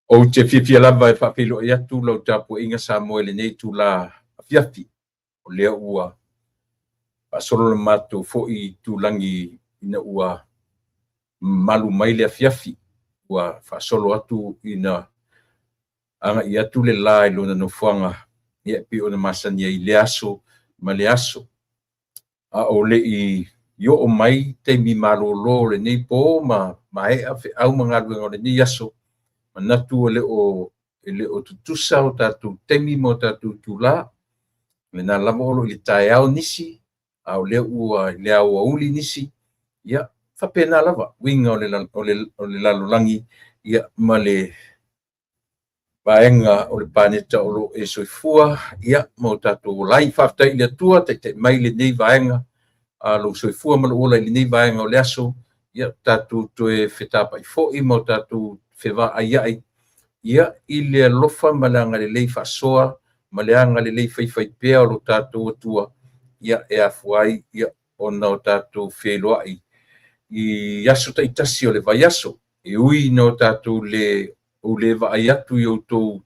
o te fifia lava e whapilo i atu lau tapu inga sa moele nei tu la fiafi o lea ua pasolo le matu fo i tu langi ina ua malu mai lea fiafi ua whasolo atu ina anga i atu le la i lona no fuanga ia pi o na masani i le aso ma le aso a o le i yo o mai te mi malolo le nei po ma e a fe au mga luenga o le nei aso ma natu ele o tutusa o tatu temi mo tatu tula le na lama olo i le tae au nisi au le ua le au uli nisi ia whapena lava winga o le lalolangi ia ma le vaenga o le paneta o lo e soifua ia mo tatu lai whaftai le atua te mai le nei vaenga a lo soifua ma lo ola i le nei vaenga o le aso ia tatu toe whetapa i fo'i mo tatu whewa ai ia i le alofa ma le anga le lei whasoa ma le anga le lei whaiwhai pea o lo tatu atua ia e afuai ia o nao tatu wheloai i aso ta itasi o le vai aso e ui no tatu le o le va ai atu i o tou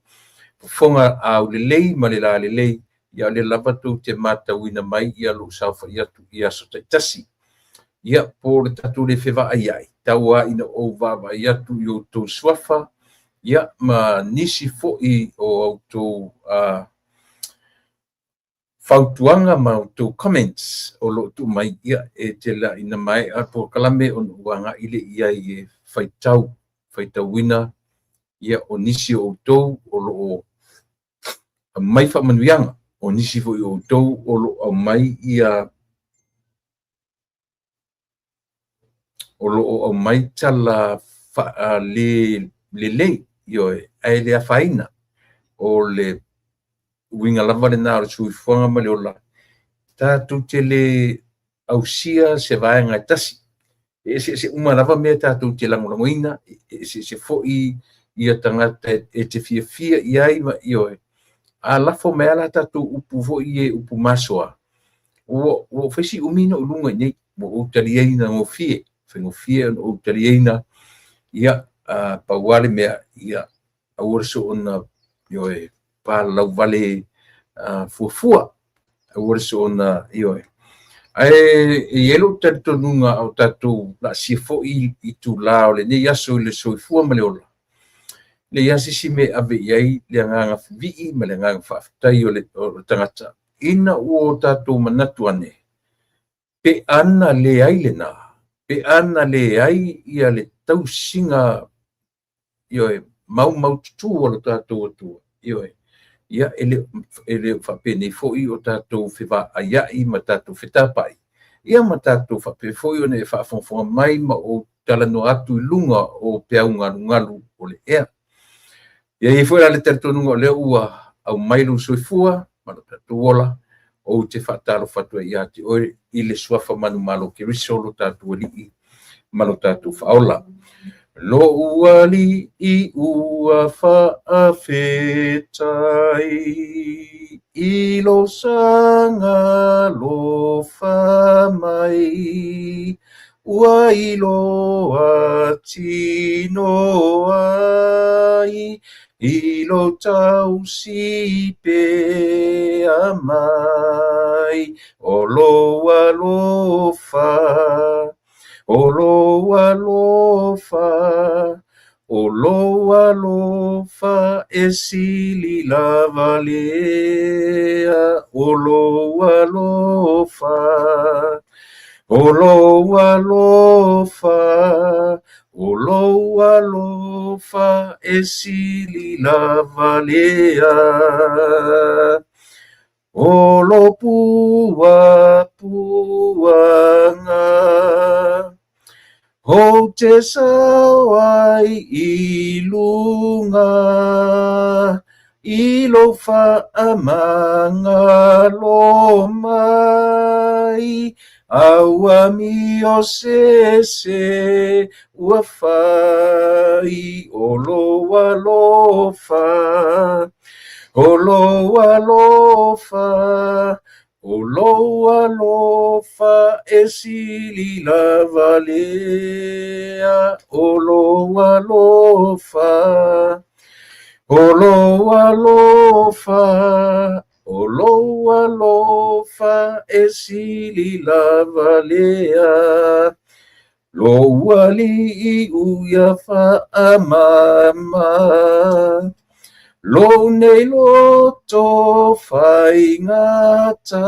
fonga a o le lei ma le la le lei ia le lava tu te mata uina mai ia lo saufa ia tu i aso ta itasi ia po le tatu le whewa ai taua ina o vava ia tu i o tou swafa ia ma nisi fo'i o autou fautuanga ma autou comments o lo tu mai ia e te la ina mai a po kalame o uanga ile ia i faitauina ia o nisi o autou o lo mai whamanuianga o nisi fo'i o autou o lo au mai ia o lo au mai tala le io ai le faina o le winga lava le na o sui fuanga ma le ola tatu te le ausia se vaenga tasi se uma lava me tatu te langolangoina se fo'i ia tangata e te fia iai ma io a lafo me ala tatu upu fo'i e upu masoa o fesi umino ulunga nei o utaliena o fie o utaliena ia pauale mea ia aur so ona io e pa lau vale fuafua aur so ona io e elo tanto nunga au tatu la si fo'i i tu la o le nei aso le soifua ma le ola le yasi si me ave iai le nganga vi'i ma le nganga whaftai o le tangata ina o tatu manatu ane pe ana le ai le na pe ana le ai ia le tausinga io mau tutu o le tatu atua io ia ele whapene fo'i o tatu whiwa aiai ma tatu whitapai ia ma tatu whape fo'i o ne whaafonfonga mai ma o talano atu i lunga o peau ngalu o le ea ia i fuera le tertonunga o le ua au mailu soifua ma lo tatu ola o te whatalo whatua i ati o i le suafa manu malo ke riso lo tatu ali ma lo tatu whaola lo ua li I ua whaafetai I lo sanga lo whamai ua I lo atino ai I lo tau si pe amai o lo alofa o lo alofa e sili lava lea o lo alofa e sili lava lea o lo puanga o te sawai I lunga I lo whaamanga lo mai aua mi o se ua whai o lo alofa o lo alofa e sili lava lea o lo alofa Oloa lofa e sili lava lea. Loa li uia fa amama. Lo nei loto fai ngata.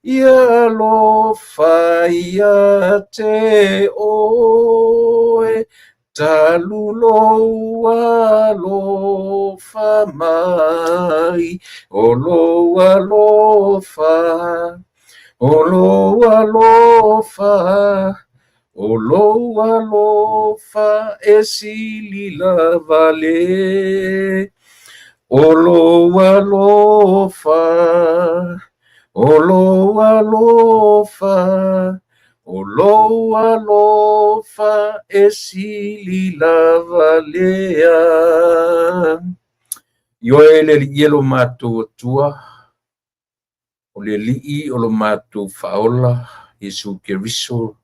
Ia lo fai a te oe. Talu loa lo fa mai. O loa lo fa. O loa lo fa. O loa lo fa e sili lava le. O loa lo fa. O loa lo fa. O loa lo fa e sili lava lea. Yo ele yelo mato tua. O le lii o lo mato faola. Yesu Keriso.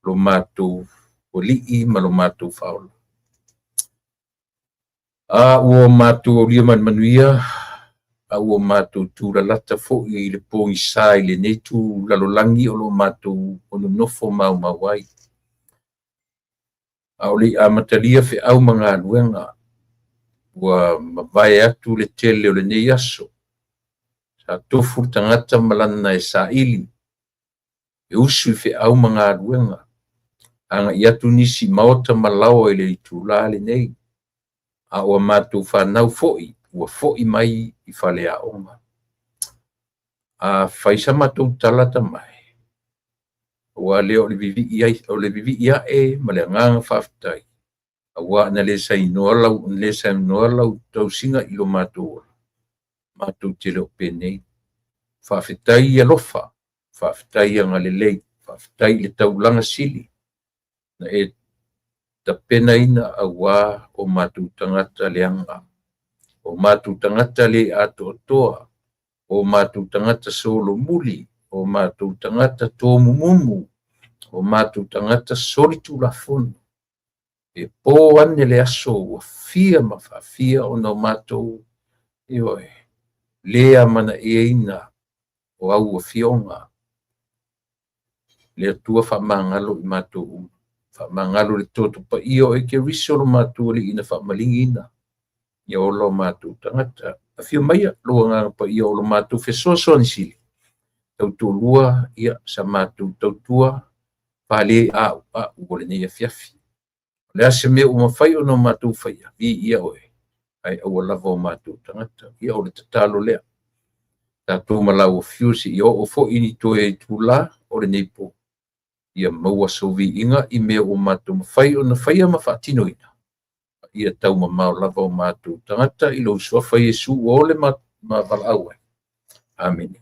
Lo mato o lii ma lo mato faola. Ua mato o lia manuia. Ua mato tu la lata fo i le pongi sai le netu lalolangi o lo mato o no nofo mau mawai. Au li amatalia fe au mga aluenga. Ua mawai atu le tele o le nei aso. Sa tofu tangata malana e sa ili. E usu fe au mga aluenga. Anga iatu nisi maota malawa ile itula le nei. A ua matu whanau foi, ua foi mai i whale a onga. A whaisa matu talata mai. Ua leo le vivi ia e ma le nganga whaftai. A ua na le sa inoa lau tau singa ilo matu. Matu te leo penei. Whaftai ia lofa. Whaftai ia ngalelei. Whaftai le taulanga sili. Na e ta pena ina awa o matu tangata leanga. O matu tangata le ato toa. O matu tangata solo muli. O matu tangata tomu mumu. O matu tangata solitu la fono. E po ane le aso o fia mawhawhia o no matu. Ioi. Lea mana e ina o au o fionga. Lea tua whamangalo i matu mangalo le toto pa io e ke riso lo matu le ina fa malingina ia o lo matu tangata a fio mai lo nga pa io lo matu fe so ni sili tau tu lua ia sa matu tau tua pale a o le nei fiafi le ase me o mafai o no matu fai vi ia o ai o la vo matu tangata ia o le tatalo le ta tu malau fiusi io o fo ini to e tula o le nei po ia maua sovi inga i mea o matu mawhai o na whaia mawhatino ina. Ia tau mamau lava o matu tangata i lo sua whai Yesu o le mawala aue. Amen.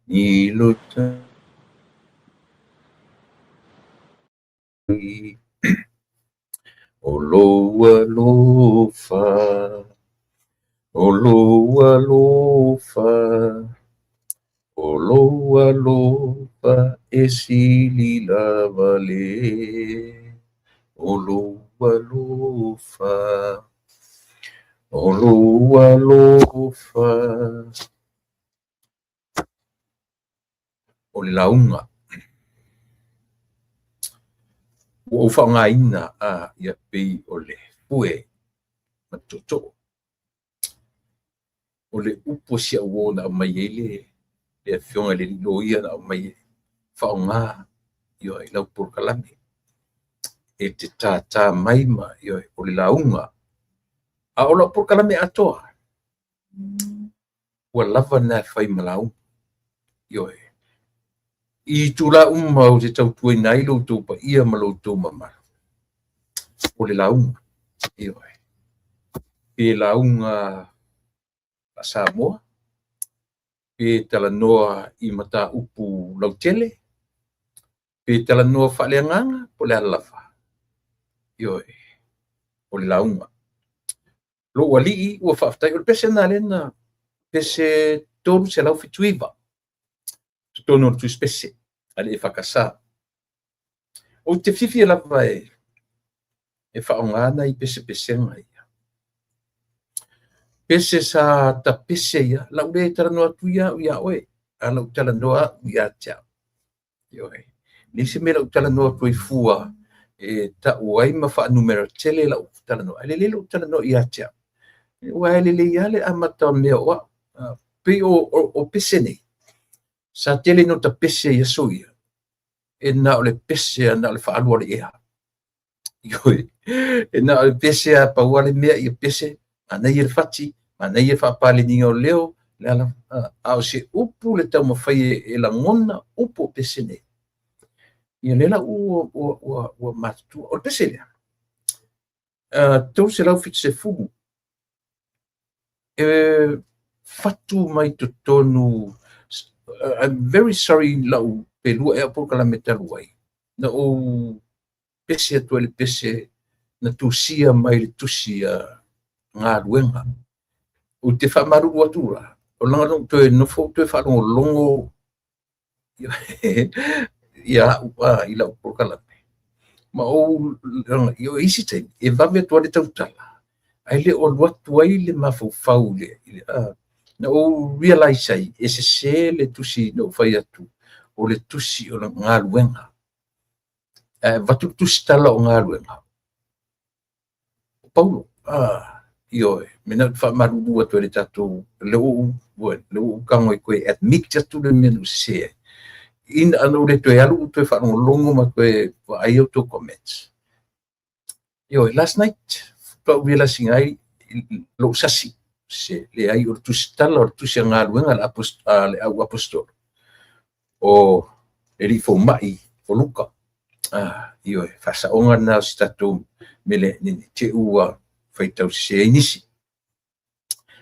Niluta Oloa lofa Oloa lofa Oloa lofa e sili lava le. Oloa lofa. Oloa lofa. O le launga. O whaongaina a ia pei o le pue matoto. O le upo sia uona mai ele. Le fionga le loia na mai whaonga io ai lau porkalame. E te tā maima io o le launga. A o lau porkalame atoa. Ua lava na whai malau. Io e. I tula o te tau tue nai lo tau pa ia ma lo tau mamara. O le launga. Io e. pe launga a Samoa, pe talanoa I mata upu lautele, pe talanoa whaleanganga po le alafa. Ioi, o le launga. Lo wali ua whaftai, o le pese nā lena, pese tonu se lau fituiva. Tono tu spese, ale e whakasā. O te whiwhi e lava e whaongana I pese pesenga ia. Pese sa ta pese ia, lau le taranoa tuia ia oe, a lau talanoa ia tia. Ioi, nisi me lau talanoa tui fua, e ta uai ma wha numero tele lau talanoa. Ale le lau talanoa ia tia. Ua ele le iale amata mea oa, pe o pese nei. Sa tele no ta pese ia soia. E na o le pese na le whaalua le ea. Ioi, e na o le pese a paua le mea ia pese, ana ia le whati, ana ia whaapale ninga o leo, le ala, au se upu le tau mawhai e la ngona upu o pese nei. Ia lela ua matu, o le pese lea. Tau se lau fitu se fugu. Fatu mai to tonu, I'm very sorry lau pelua e apo kala metaluai. Na o pese atu le pese na tusia mai le tusia ngā luenga. O te whamaru atura. O langa nong toe nofo, toe whalongo longo. Ia ua ila upo kala. Ma o yo isi tei, e vave atua le tautala. Ai le o luatu ai le mafau le. Na o realize ai, e se le tusi no whai atu. O le tusi o ngā luenga. Vatu tusi tala o ngā luenga. Paulo, ioe, mena whamaruru atu le tatou, leo kango I koe admit atu le menu se. Ina ano le toe alu, toe whanongo longo ma koe ai auto comments. Ioe, last night, pau realizing ai, lo sasi, se le ai o tusi tala, o tusi ngā luenga le au apostolo. O le li fo mai, fo luka. Ioe, whasaonga na si tatou mele nini te ua whaitau se inisi.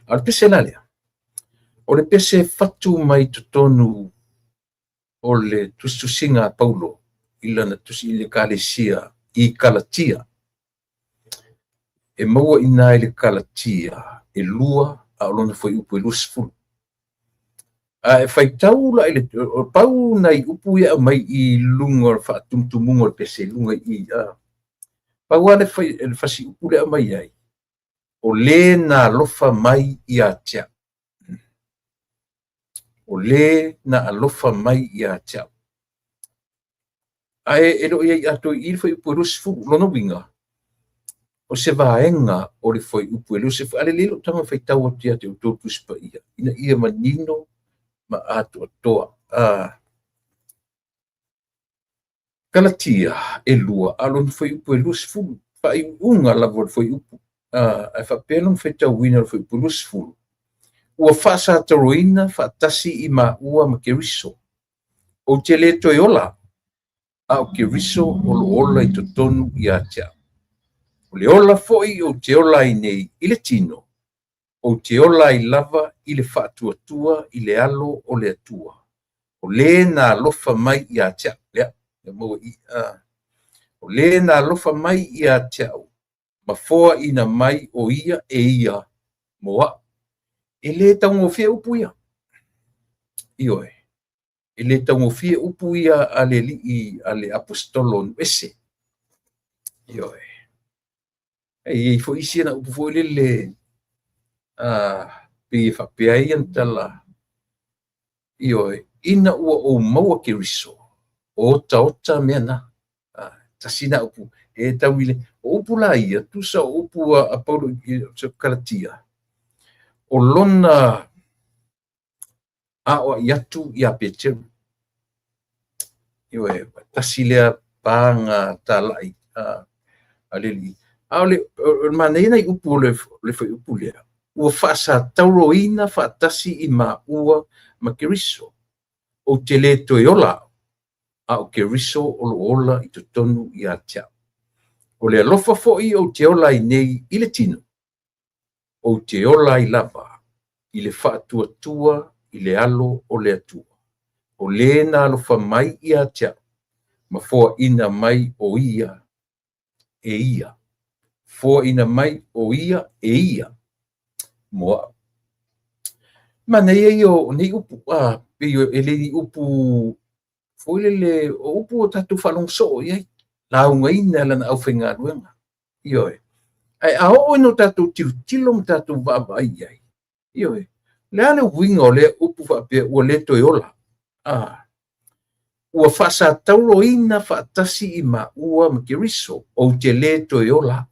Al pese la lea. O le pese fatu mai tonu o le tustusinga Paulo ila na tusi ile kalesia I Kalatia. E maua ina ile Kalatia e lua a olona foi upu e lusfulu. E whaitau la ile pau nai upu ia mai I lunga whaatumtumunga o le pese lunga I pau ale whasi upu lea mai ai. O le na alofa mai I atia. O le na alofa mai I atia. Ae ero ia ato I foi upu e lusfulu lono winga. O se vaenga o le foi upu e lusfulu. Ale lelo tanga whaitau atia te utotu spa ia. Ina ia manino ma ato atoa. Kalatia e lua alon foi upu e lusfulu. Pai unga lavo foi upu. E whapelong whaitau wina foi upu lusfulu. Ua whasa taroina whatasi I ma ua ma keriso. O te le toi ola. Au keriso o lo ola I totonu I atia. O le ola foi o te ola I nei I le tino. O te ola I lava I le whaatuatua I le alo o le atua. O le na lofa mai I atia. Lea, o le na lofa mai I atia. Ma foa ina mai o ia e ia moa. E le taungofia upu ia. Ioe. E le taungofia upu ia ale li ale apostolo nuese. Ioe. E fo isi na upu fo le pe whapea ian tala. Ioe. Ina ua o maua keriso. Ota mea na. Tasina upu. E tawile. O upu la ia. Tusa upu a Paulo I Kalatia. O lona o iatu ia Peteru. Ioe. Tasilea panga talai. Aleli. Ale maneina I upu le foi upu lea. Ua whasa tauroina whaatasi I ma ua ma keriso. O te le toi ola. O keriso o lo ola I totonu I atia. O le alofa foi o te ola I nei I le tino. o te ola I lava, I le whaatua I le alo o le atua. O le na alofa mai ia tia, ma fōa ina mai o ia e ia. Fōa ina mai o ia e ia. Moa. Ma nei e o nei upu, pe yo ele ni upu, fōile o upu o tatu whalong so iai. La unga ina lana au whenga ruenga. Ioe. Ai a o no tatu tilo tatu vava iai. Ioe. Le ale winga o le upu whape ua le toi ola. Ua whasa tauro ina whaatasi I ma ua ma ke riso o te le toi ola.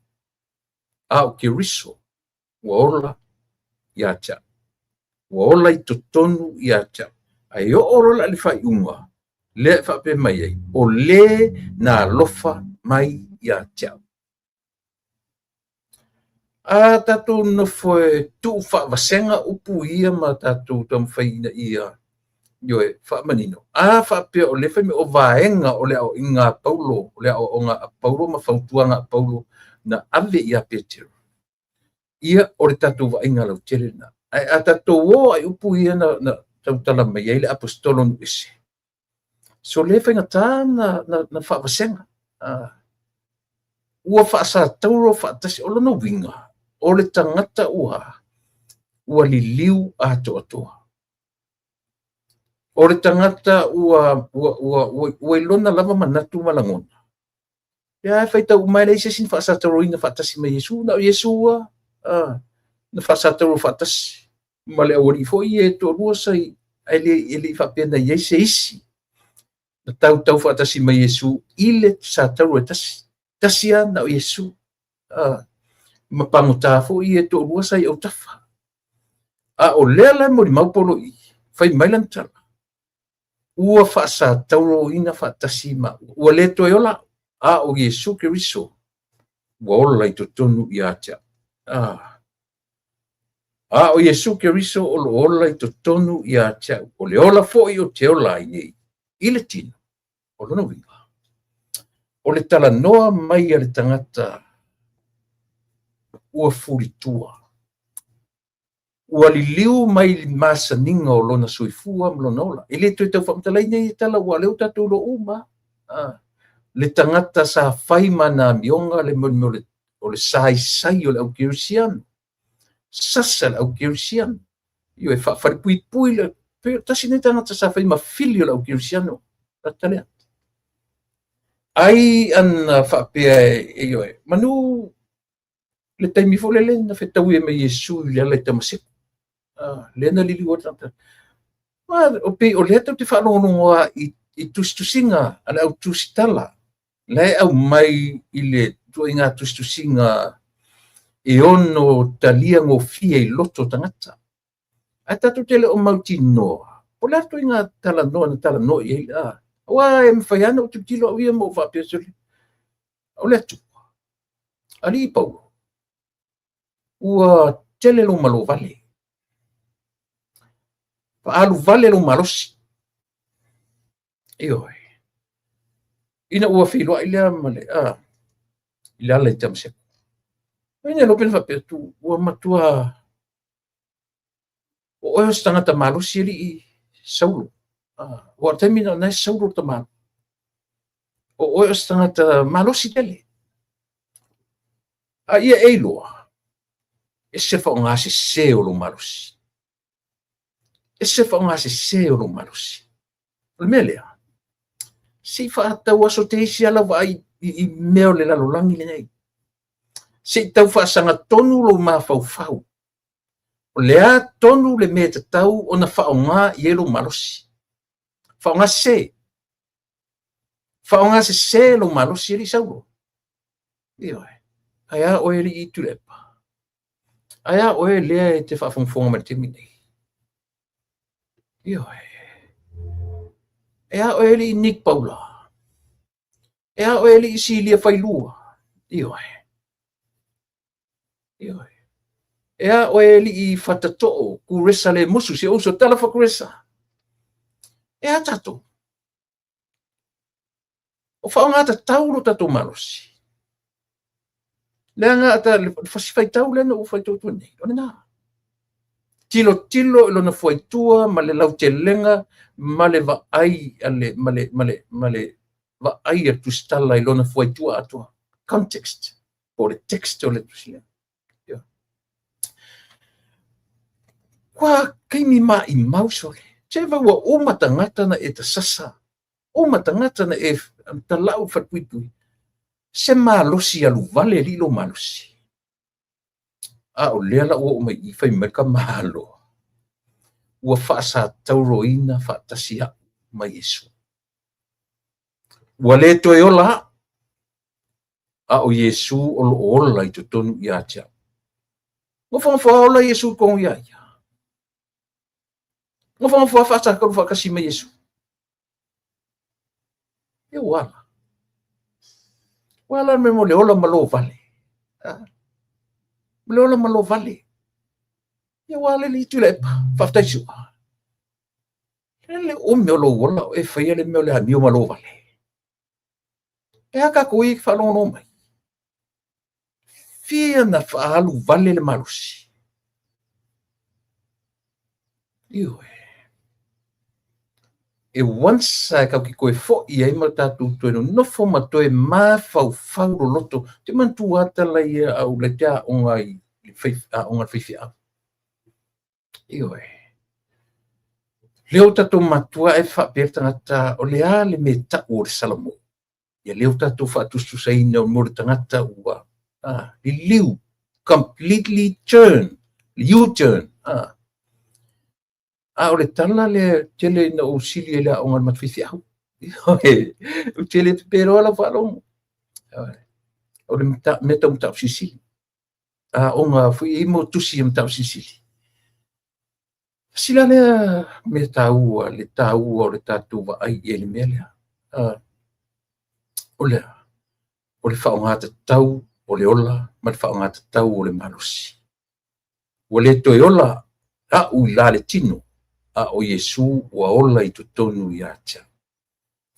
O ke riso. Ua ola ia tia. Ua ola I totonu ia tia. Ai o orola le whai unga. Le whape mai ai. O le na lofa mai ia tia. Tatu no foi tu whawasenga upu ia ma tatu tam whaina ia. Ioe, whaamanino. Whapea o le whai me o vaenga o le au inga Paulo, o le au o ngā Paulo ma whautuanga Paulo na ave ia Petero. Ia o le tatu wa inga lau tele na. A tatu o ai upu ia na tautala mai ai le apostolo nu ese. So le whainga tā na whawasenga. Ua whaasa tauro whaatasi o lana winga. O le tangata ua liliu a toa. O le tangata ua ilona lava manatu malangona. Ia whaita umai le sin whaasa tauro ina whaatasi mai Yesu. Na o Yesu na whaasa tauro whaatasi. Ma le awari fo I e toa rua sai ai le whapena Yesu isi. Na tau whaatasi mai Yesu ile sa tauro e tasi. Tasia na o Yesu. Ma pangota fo I e toa rua sai au tafa. O lea mo li maupolo I. Whai mailan tala. Ua whaasa tauro ina whaatasi ma. Ua le toi ola. O Yesu Keriso. Ua ola I totonu I atia. O Yesu Keriso o lo ola I totonu I atia. O le ola fo I o te ola I nei. I le tino. O lona winga. O le tala noa mai a le tangata. Ua furitua. Ua liliu mai masaninga o lona suifua mlona ola. I le tui tau whamtalai nei tala ua leo tatu lo uma. Le tangata sa whaima na mionga le mo o le sai o le au kirisiano. Sasa le au kirisiano. Io e whapui le tasi nei tangata sa whaima fili o le au kirisiano. Ratalea. Ai ana whapea io e. Manu le taimi fo le na whetau e me Yesu I ala I tamaseko. Le na lili o tata. O pe o le tau te whanongoa I tustusinga ala au tusitala. Le au mai I le tua inga tustusinga e ono talia ngō fia I loto tangata. A tatu tele o mauti noa. O le atu inga tala noa na tala noa I ai. Wa e mwhaiana o tuptilo au ia mo whapea soli. O le atu. Ali I Paulo. Ua tele lo malo vale. Alu vale lo malosi. Ioe. Ina ua whiloa I lea male. I lea lai tamaseko. Ina lo pena whapea tu. Ua matua. O oe stangata malosi ili I Saulo. Ua taimina nai Saulo tamalo. O oe stangata malosi tele. Ia eiloa. E se whaonga se o lo malosi. E se whaonga se o lo malosi. O le melea. Si whaatau aso te isi ala wa I meo le lalo langi le nei. Si tau whaasanga tonu lo mawhau. O lea tonu le mea tatau o na whaonga I lo malosi. Whaonga se. Whaonga se lo malosi li Saulo. Ioe. Aia oe li I tulepa. Aia oe lea e te whawhongwhonga ma te minei. Ioe. Ea oe li Nick Paula. Ea oe li Silia Whailua. Ioe. Ioe. Ea oe li I Whatatoo kuresa le musu se uso tala whakuresa. Ea tato. O whaongata tauro tato malosi. Leanga ata le fasifaitau lena o faitou tu nei. Ona na. Tilo lo na faitua ma le lautelenga ma le vaai ale ma le vaai atu stala lo na faitua atua. Context. O le text o le tusilenga. Kwa kaimi ma I mausole. Teva wa o matangata na e ta sasa. O matangata na e talau fatuitui. Se malosi alu vale lilo malosi. A o lela o mai I fai meka malo. Ua whaasa tauroina whaatasia mai Yesu. Ua le toe ola. A o Yesu o ola I tutonu I atia. Ua whangwha ola Yesu kong ia ia. Ua whangwha whaasa karu whakasi mai Yesu. E wala. Wala me mo le ola malo vale. Le ola malo vale. E wala li tu le whaftaisu. Le o me lo ola e whaia le me le hamio malo vale. E haka koe whanono mai. Fia na whaalu vale le malusi. Iwe. E wansa kau ki koe fo I ai ma tātou toe no nofo ma toe mā whau loto. Te mantu ata lai au le tea o ngai onga whiwhi au. Iwe. Leo tātou matua e whapea tangata o le a le me ta o le salamo. Ia leo tātou whatustu saina o mo le tangata ua. Li liu. Completely turn. U-turn. O le tala le tele na o sili e la o ngan matwhiwhi au. O tele te pero ala whalongo. O le meta mtau sisili. O ngā whi I mo tusi mtau sisili. Sila lea me tāua, le tāua o le tātou wa ai e le mea lea. O le whaongata tau o le ola, ma le whaongata tau o le malusi. O le toi ola, u la le tino. O Yesu wa ola I tutonu I atia.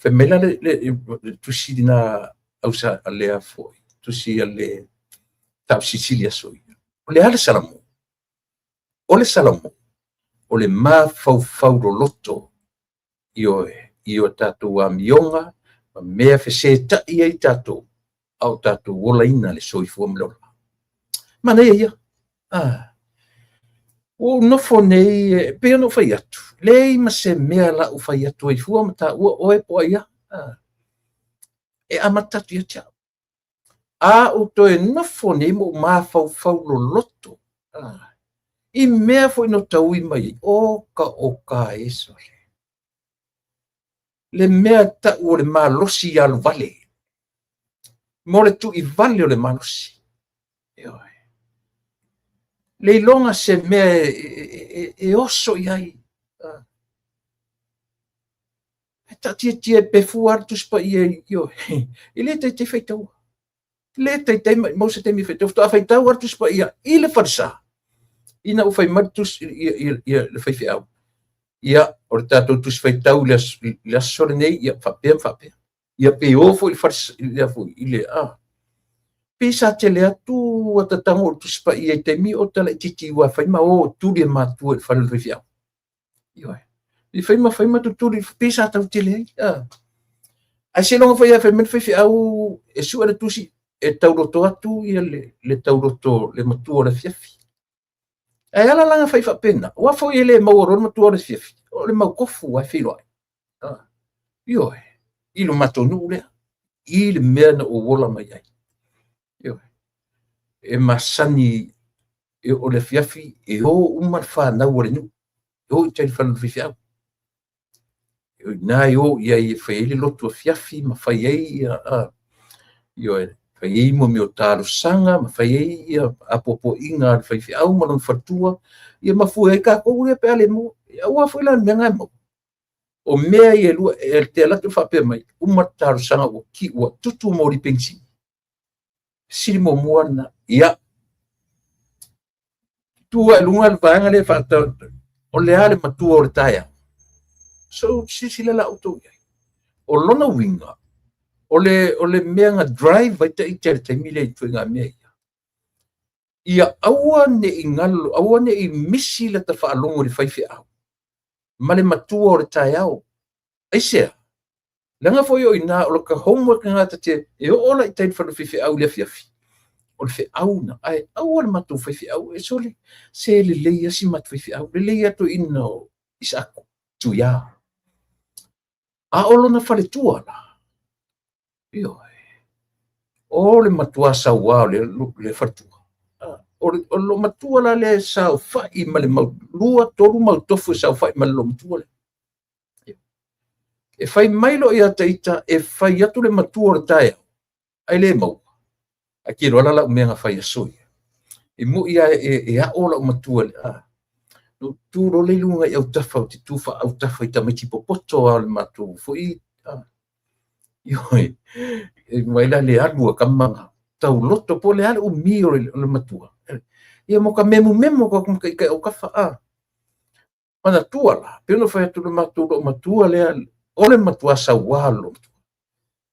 Whemela le tusi dina ausa alea foi. Tusi ale tau Sicilia soi. O le ale salamo. O le salamo. O le mā fau loto I o tātou a mionga, ma mea whese tai ai tātou. Au tātou wola ina le soifua mlola. Mana ia. O nofo nei, pea no whai atu. Lei ma se mea la u whai atu ai fua mata ua oe poa ia. E amatatu ia tia. O toe nofo nei mo mā fau lo loto. I mea fo ino taui mai. Oka e sole. Le mea ta o le malosi alu vale. Mo le tu I vale o le malosi. Le longa se mea e oso iai. Tia pefu artu spa ia io. I le te feitau. Le te mo se te mi feitau. Tua feitau artu spa ia. I le farsa. Ina u fai martus ia le fai au. Ia o le tātou tus feitau le asore nei ia whapea. Ia pe ofo I farsa ia fu I le Pesa te le atu a tatango o tuspa I te mi o tala titi ua whaima o turi e mātua I whalu rewhiau. Ioi. I whaima tu turi pesa tau te le. Ai se longa whaia whaimena whaiwhiau e sua le tusi e tauroto atu ia le tauroto le matua o le fiafi. Ai ala langa whaifa pena. Ua whoi e le mauaro le matua o le fiafi. O le mau kofu ai whiloai. Ioi. I lo matonu lea. I le mea na o wola mai ai. E masani e o le fiafi e o umar whanau o le nu. E o I tari whanau fiafi au. Nā e o ia I whaele lotu a fiafi ma whai ei whai ei mo me o tāro sanga ma whai ei ia apopo inga al whai au ma lang whatua ia ma fua e ka koure pe ale mo. Ia ua whaila mea ngai mo. O mea I e lua e te alatu whapea mai umar tāro sanga o ki ua tutu mori pengsi. Siri mo muana ia tua lunga le vaanga le fata o le ale matua o le taia so sisi la auto o lona winga o le mea nga drive vai te mile tu nga mea ia aua ne ingalo, aua ne I misi le ta whaalongo le whaifi au. Ma le matua o le tai au. Aisea, langa fo yo ina o le ka homework ngata te, e o ola I tain whanawhiwhi au le fiafi. O le whi au na, ai, aua le matu whaifi au, e so le, se le leia si matu whaifi au, le leia to ina o isako, tu ia. A olo na whale tua la. Io, o le matua sa wao le whatua. O lo matua la le sa whai ma le lua toru mau tofu sa whai ma le lo matua le. E whai mailo I ata ita, e whai atu le matua o le tae. Ai le mau. A ki rola la umenga whai asoi. E mu ia e a ola o matua le. No tūro le lunga I au tafa o te tūwha au tafa I tamiti popoto a le matua. Fo I, ioi, e maila le alua kamanga. Tau loto po le ale o mi o le matua. Ia mo ka memo ka kai o kafa Mana tua la, pino whai atu le matua le o le matua sa walo.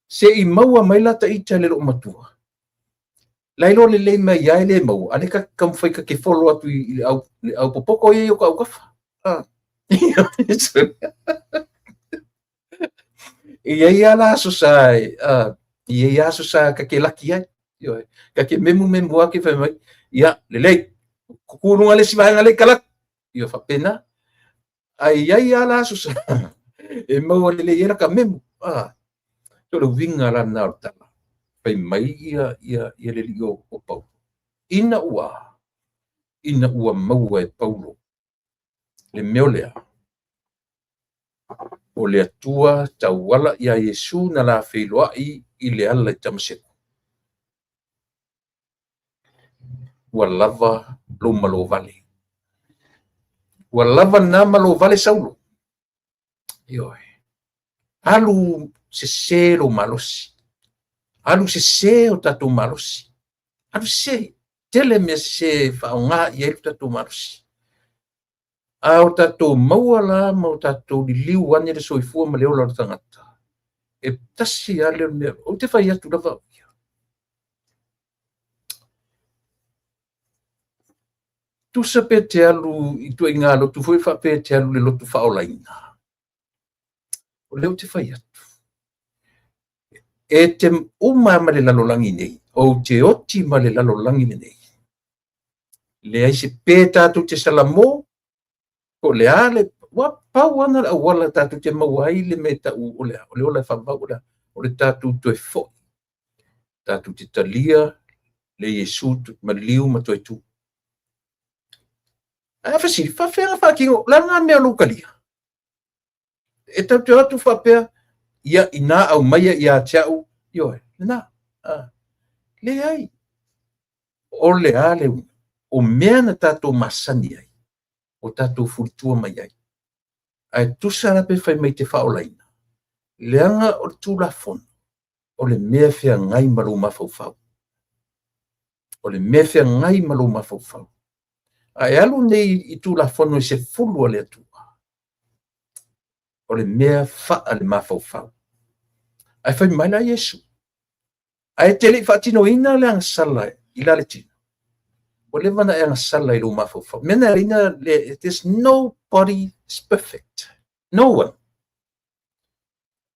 Se I maua maila ta ita le lo matua. Lailo le le mai ai le mau, ane ka kam whai ka ke follow atu I le au popoko I o ka au kafa. Ia la so sa, ia so sa ka ke laki ai. Ka ke memu ake whai mai. Ia, le, kukurunga le siwahanga le kalak. Ia whapena. Ai ala so sa. E mau le ia ka memu. Tolo winga la na o tala. Pai mai ia le lio o pau. Ina ua maua e Paulo. Le meo lea. O le atua tauala ia Yesu na la whailoai I le ala I tamaseko. Ua lava lo malo vale. Ua lava na malo vale saulo. Ioi. Alu se lo malosi. Alu se o tatu malosi. Alu se. Tele me se whaonga I elu tatu malosi. A o tatu maua la ma o tatu li liu ane le soifua ma leo la tangata. E tasi ale mea. O te whai atu lava. Tu sa pe te alu I tu ingalo tu foi fa pe te alu le lotu whaolaina. O leo te whai atu. E te uma ma le lalolangi nei. O te oti ma le lalolangi nei. Le ai se pe tatu te salamo. O le ale. Wa pau ana la wala tatu te mawai le meta u o le ola whamba o le tatu tu e fo. Tatu te talia le Yesu ma liu ma tu e tu. A fasi, fa whenga whakingo, langa mea lukalia. E tau te atu whapea, ia ina au maia ia tiau, ioe, na, le ai. O le ale, o mea na tato masani ai, o tato furitua mai ai. Ai tusa na pe whai mai te whaolaina. Leanga o tu la fon, o le mea whea ngai maru mawhauwhau. O le mea whea ngai maru mawhauwhau. Ai alu nei I tu la fono I se fulu le atua. O le mea faa le mawhauwhau. Ai whai mai la Yesu. Ai tele whaatino ina le angasala I la le tino. O le mana e angasala I lo mawhauwhau. Mena ina le, there's nobody is perfect. No one.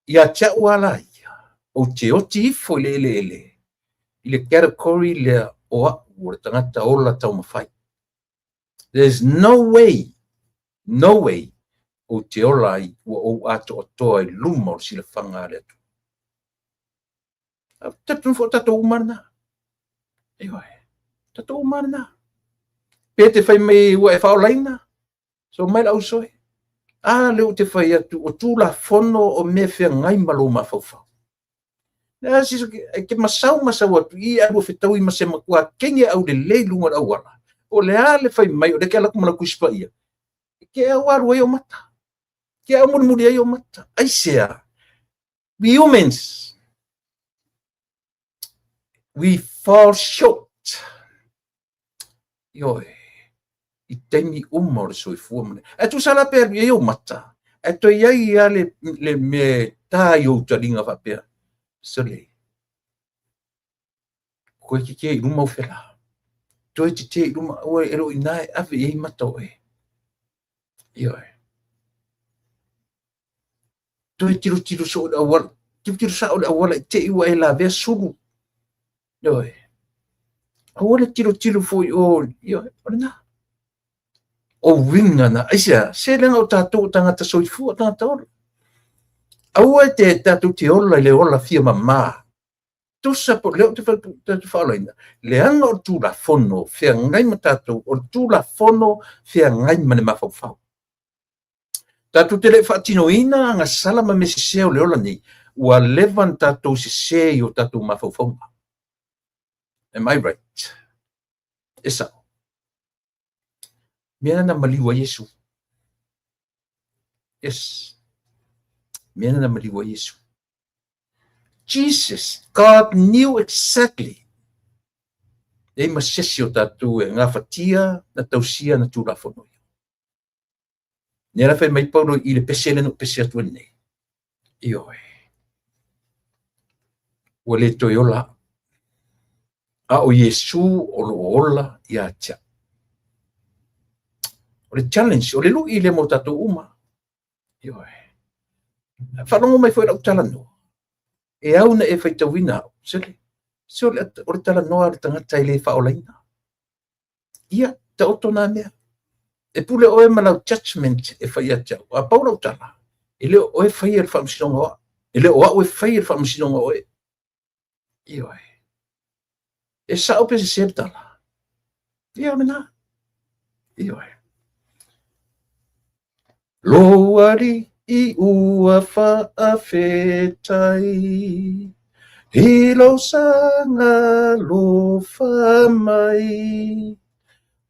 Ia tia wala ia. O te oti ifo le. I le category le oa o le tangata ola tau mawhai. There's no way o te ola I o ato o toa I luma o sila whanga le atu. Tato umana. Tato umana. Pete whai mai ua e whaolaina. So mai lau soe. Leo te whai atu o tūla whono o me whea ngai malo mawhauwhau. Ke masau atu I alu whetau I masema kua kenge au le leilunga au wala. O le ale whai mai o le ke alaku mana kuspa ia. Ke au aru ai o mata. Ke au muri ai o mata. Aisea. We humans. We fall short. Ioi. I teimi o le soifua mane. E tu sala pe ai o mata. E to iai ia le me tai o taringa whapea. Sole. Koe ki ke I luma o whela. toi te luma o ero ina ave e mato e io toi tiro so da wal tiro sa da wal te iwa e la ve sulu io awole tiro foi o io ona o winga na asia se lenga o tatu tangata soifu tangata o aua te tatu te ola le ola fia mama tusa po leo te whaalaina le anga o tūla fono fia ngai matatu o tūla fono fia ngai mane mawhawhau tatu te le whaatino ina anga salama me se seo le ola ni ua levan tatu se seo tatu mawhawhau am I right esa mena na maliwa Yesu yes mena na maliwa Yesu Jesus, God knew exactly e masesi o tatu e ngā whatia na tausia na tūra whanoi. Nera whai mai paulo i le pesele no pese atua nei. I oe. Ua le toi ola. A o Yesu o lo ola i a tia. O le challenge, o le lu i le mo tatu uma. I oe. Whanongo mai whai rau tala no. E au na e whai tauina au. Sele. Se o le tala noa le tangata i le whaolaina. Ia, ta oto nā mea. E pule oe malau judgment e whai atia. A paura o tala. E leo oe whai e le whamusinonga oa. E leo oa oe whai e le whamusinonga oe. I oe. E sa ope se sebe tala. Ia mena. I oe. Loari i ua whaafetai. Hilo sanga lo famai,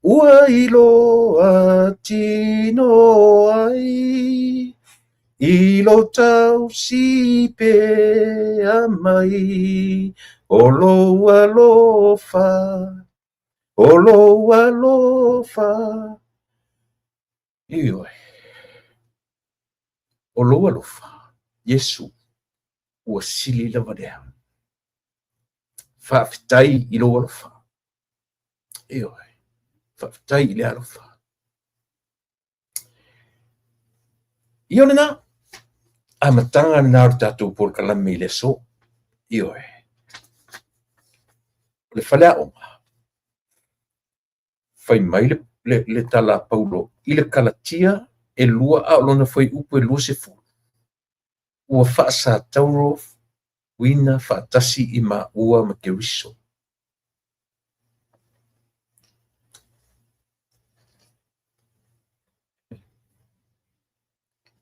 ua ilo atino ai, ilo tau sipe amai, olo alofa, ioi, olo alofa, Yesu, ua sili lava dea. Whaafitai i lo alofa. Eoi. Whaafitai i le alofa. Ione nā. A matanga na nāru tātou por kalame i le so. Eoi. Le whalea onga. Whai mai le tala Paulo. I le Kalatia e lua a olona whai upu e lua se fu. Ua whaasa tauro wina whaatasi i ma ua ma te riso.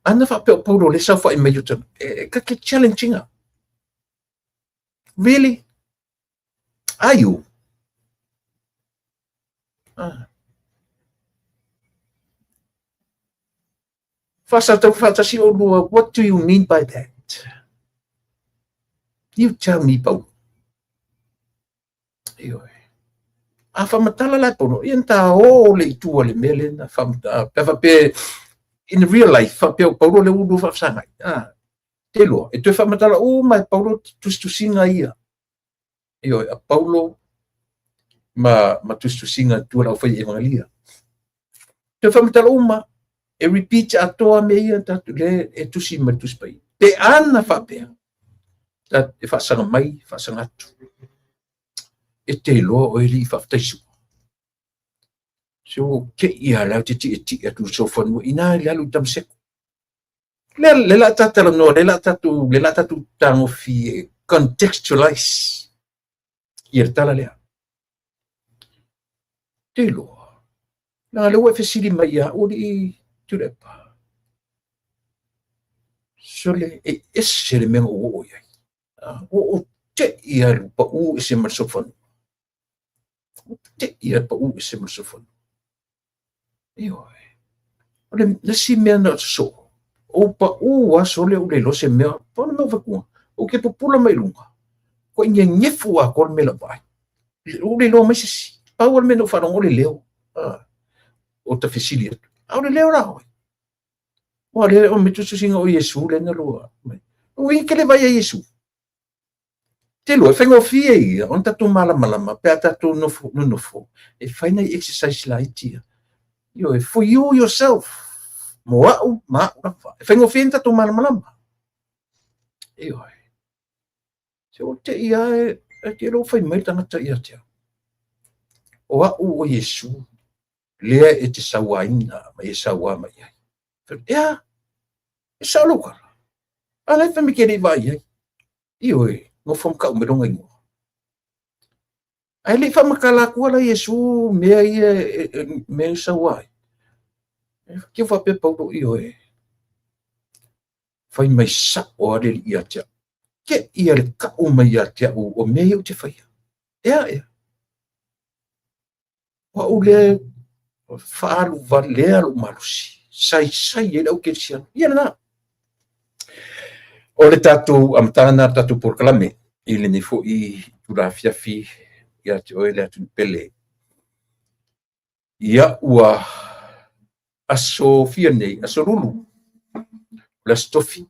Ana whapeo Paulo le sa whai mai utan. Ka ke challenging a. Really? Are you? Whaasa tau whaatasi o lua, what do you mean by that? You tell me, Paulo. Eoi. A whamatala lai Paulo. Ian tā o le itua le mele na whamatala. Pewa pe, in real life, whapeo Paulo le ulu whapsangai. Te loa. E tue whamatala, mai Paulo tustusinga ia. Eoi, a Paulo ma tustusinga tua lau whai evangelia. Te whamatala ma, e repeat atoa me ia tatu le e tusi ma tuspai. Te ana whapea. E whaasanga mai, whaasanga atu. E te loa o ili i whaaftaisu. So, ke ia lau te ti atu so whanua, ina le alu tamseko. Le la tatala no, le la tatu tango fi contextualize. Ia tala lea. Te loa. Nā le ua fesiri mai ia, o li turepa. So le, e ese le menga o iai. O te ia pa u ese marsofanu. O te ia pa u ese marsofanu. Ioi. O le nasi mea na so. O pa u aso le ule lo se mea. Pa na mea wakua. O ke popula mai lunga. Ko inge ngefu a kol mela vai. Ule lo mai sisi. Pa ua mea no whanong ole leo. O ta fesili atu. A ole leo rao. O le o me tusu singa o Yesu le na loa. O inke le vai a Yesu. te lo fengo fi on tatu malama pe tatu no e faina exercise la itia yo for you yourself mo ma fengo fi tatu malama yo so te ia te lo fai mai tanga ta ia te o Yesu lea e te sawaina ma e sawa mai ia e salo ka ala fa mi keri vai io no fom ka me ronga ingo ai le fa makala ku ala Yesu me ia me sawa que fa pe paulo io fai mai sa o ale ia te ke ia le ka o mai ia te o me ia te fai ia wa ule faalu valea lo malusi sai ele o que sia ia na o le tatu amtana tatu proclame ile ni fo I tura fiafi ia te o ele atu pele ia ua aso fia nei aso lulu la stofi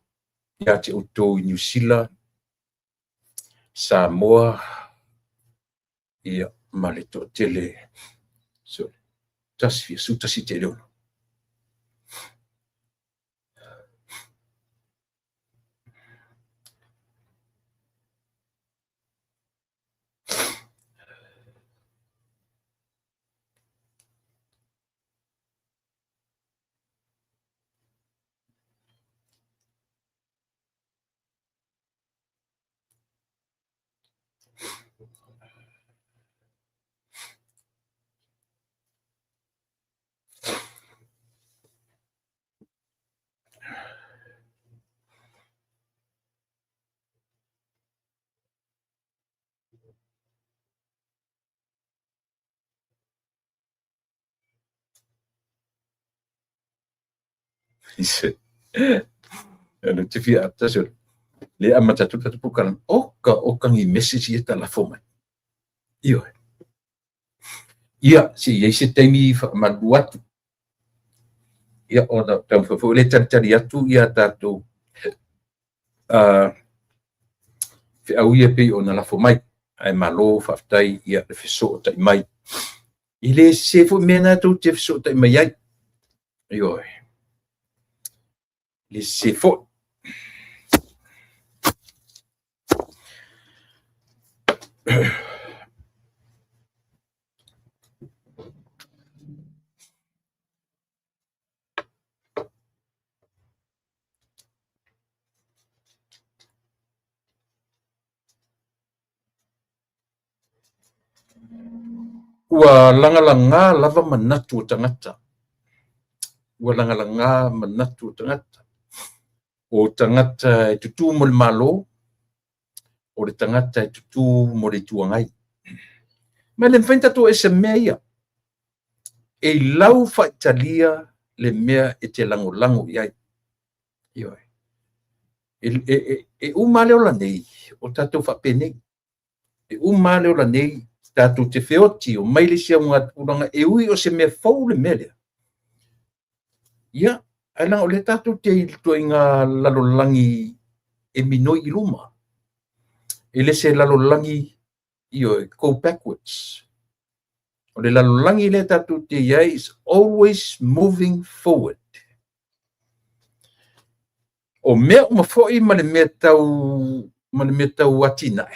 ia te uto New Zealand Samoa ia maleto tele so tasfia suta si tele ono ano te fia tasol le amata tu tatu pukan oka ngi message ia tala foma ia si ese taimi maluatu ia ona tam fo le tantari atu ia tatu fe au ia pe ona la fomai ai malo faftai ia le feso tai mai ile se fo mena tu te feso tai mai ai io le se fo ua langa lava manatu o tangata ua langa manatu o tangata e tutu mo le malo o le tangata e tutu mo le tuangai ma le mfaita to e se mea ia e lau faitalia le mea e te lango iai io e umale o la nei o tatou whapene e umale o la nei tatou te feoti o maile sia unga uranga e ui o se mea fau le mea lea ia ai langa o le tatou te iltua inga lalolangi e minoi I luma e le se lalolangi io e go backwards o le lalolangi le tatou te iai is always moving forward o mea uma foi ma le mea tau atina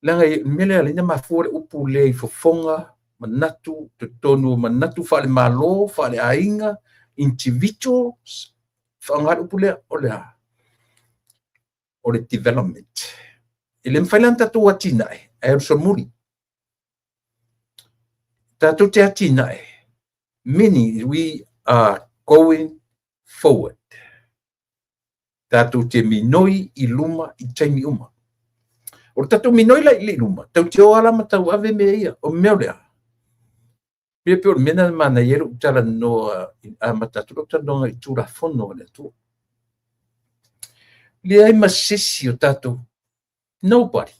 langa mele alina mafua le upu le I fofonga manatu te tonu manatu fale malo fale ainga individuals whangar upu le o le development ele mfailan tatu atina e so muri tatu te atina meaning we are going forward tatu te minoi I luma I taimi uma o tatu minoi la I luma tau te o ala matau ave me ia o mea lea pia pia o mena mana yeru utala no a matatu lo tanonga I tura fono le tu le ai masisi o tatu nobody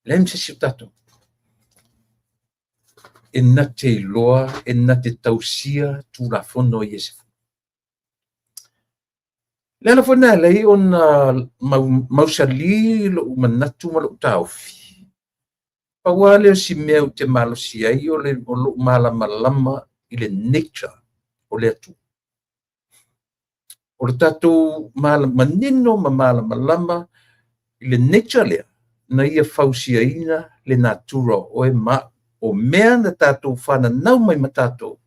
le ai masisi o tatu e na te iloa e na te tausia tura fono Yesu Le ala fona lei ona mausali lo manatu ma lo taufi. Paua le si mea te malo si ai o le o lo malama i le nature o le atu. O le tatou manino ma malama i le nature lea na ia fausiaina le natura o e o mea na tatou whananau mai ma tatou.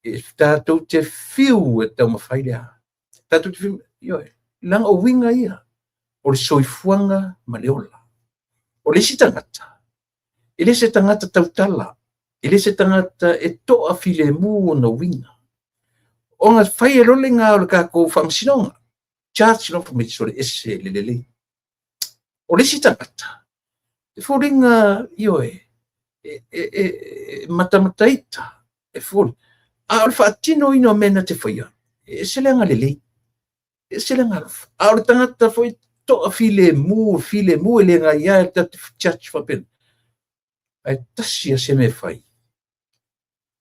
E tatou te fiu e tau mawhai lea. Tatou te fiu, langa o winga ia. O le soifuanga ma le ola. O le si tangata. E le se tangata tautala. E le se tangata e toa file mu na winga. O nga whai e role ngā o le kako whamsinonga. Charge no whamiti sore ese le lele. O le si tangata. E whoringa matamataita. E whori. A o le whaatino ino mena te whaia. E se lenga lele. E se lenga alfa. A o le tangata foi toa file mu e lenga ia e tatu church whapena. Ai tasi a se me whai.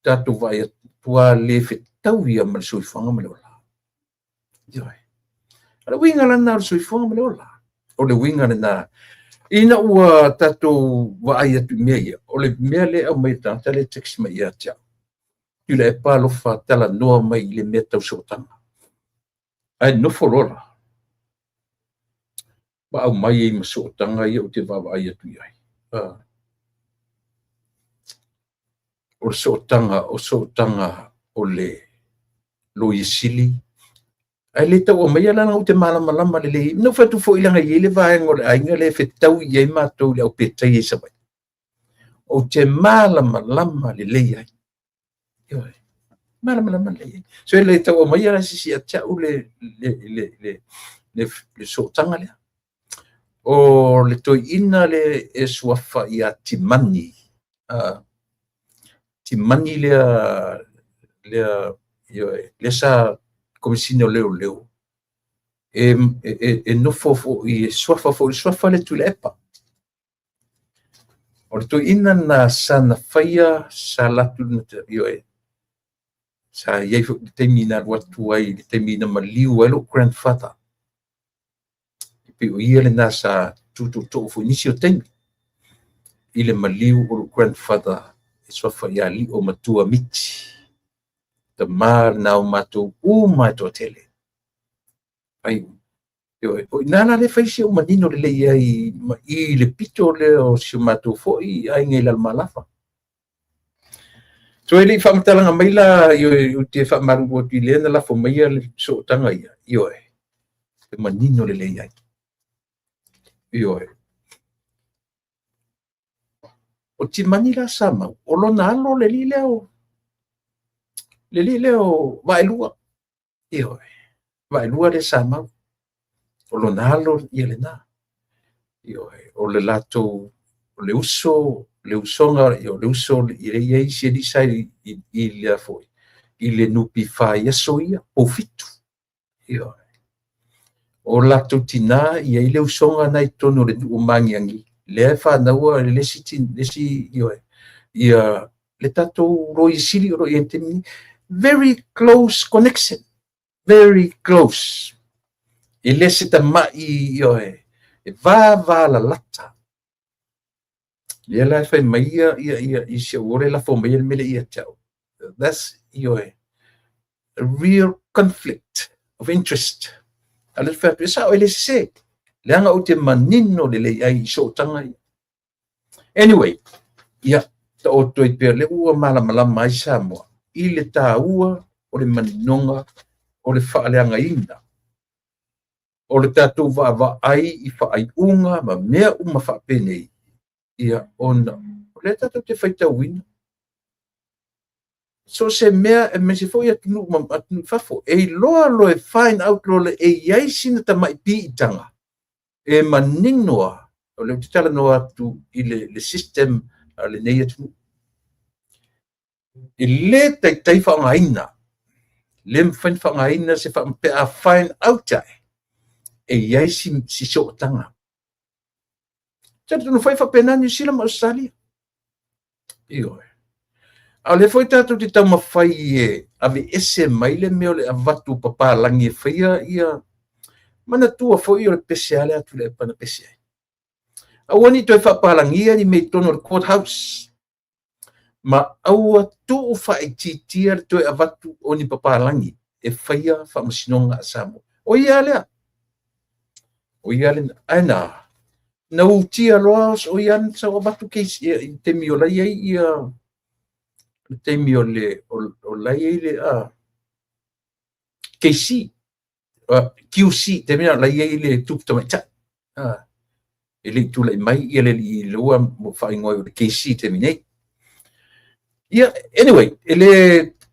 Tatu vai a tua le whetau ia ma le soifanga ma le ola. Ioi. A le winga lana o le soifanga ma le ola. O le winga lana. Ina ua tatu vai atu mea ia. O le mea le au mai tangata le text mai ia tia. I le e palofa tala noa mai le mea tau sotanga. Ai no forora. Ba au mai e masotanga ia o te vava ai atu iai. O sotanga o le lo isili. Ai le tau o mai alana o te malama le le. No fatu fo ilanga i le vaenga o le ainga le fetau i ai mātou le au petai e sabai. O te malama le le ai. Ioi. Malama le ai. So le tau o mai alana sisi a tau le sotanga lea. O le toi ina le e suafa i a timani. Timani le sa komisino leo. E nofo i suafa le tu le epa. O le toi ina na sana faya sa latu na sa iei te mina watu ai te mina maliu elo grandfather. Pe o ia le nasa tutu fo inisio temi. Ile maliu o grandfather e sofa ia li o matua miti. Te mar na o matou mai to tele. Ai o nana le faisi o manino le ai i le pito le o si matou fo i ai ngai la malafa. So ele whamatalanga mai la i te whamaru o ti lena la fo mai le so tanga ia. Te manino le ai. O ti manila sama o lo nalo le leo vailua vailua le sama o lo nalo ile na o le lato le usonga le uso ile ye si di sai il foi ile nupi fa ia o fitu o lato tina ile usonga nai tono le umangiangi le fa na ua le si ia le tato roi sili roi entemi very close connection very close ile se ta mai e va la lata le fa mai ia se ore la fo mai mele ia tau that's a real conflict of interest ale fa pesa ele se leanga o te manino le ai so tanga anyway ta o toi pe le ua malama mai Samoa i le taua o le maninonga o le whaaleanga ina o le tatou va ai i whaai unga ma mea uma whapene ia ona o le tatou te whaitau ina so se mea e me se foi atunu fafo e loa e find out lo le e iai sina ta mai pi itanga e maninoa o le tala no atu i le system le nei atu i le tai whangaina le whangaina se whampe a find out e iai si sootanga tatu no whai whapena New Zealand Australia a le foi tatu te tau mawhai ave ese mai le meo le avatu papalangi e whaia ia mana tua foi o pesiale atu le pana pesiale awani to fa palangia ni me tono courthouse ma aua tu fa ititia to avatu oni papalangi e faia fa masinonga asamo o ia ana na utia loas o ian sa avatu ke te miola ia te miole o lai le a KC QC te mea la le tup tama ta ele tu le mai ele li loa mo fai ngoi o KC te mine ia anyway ele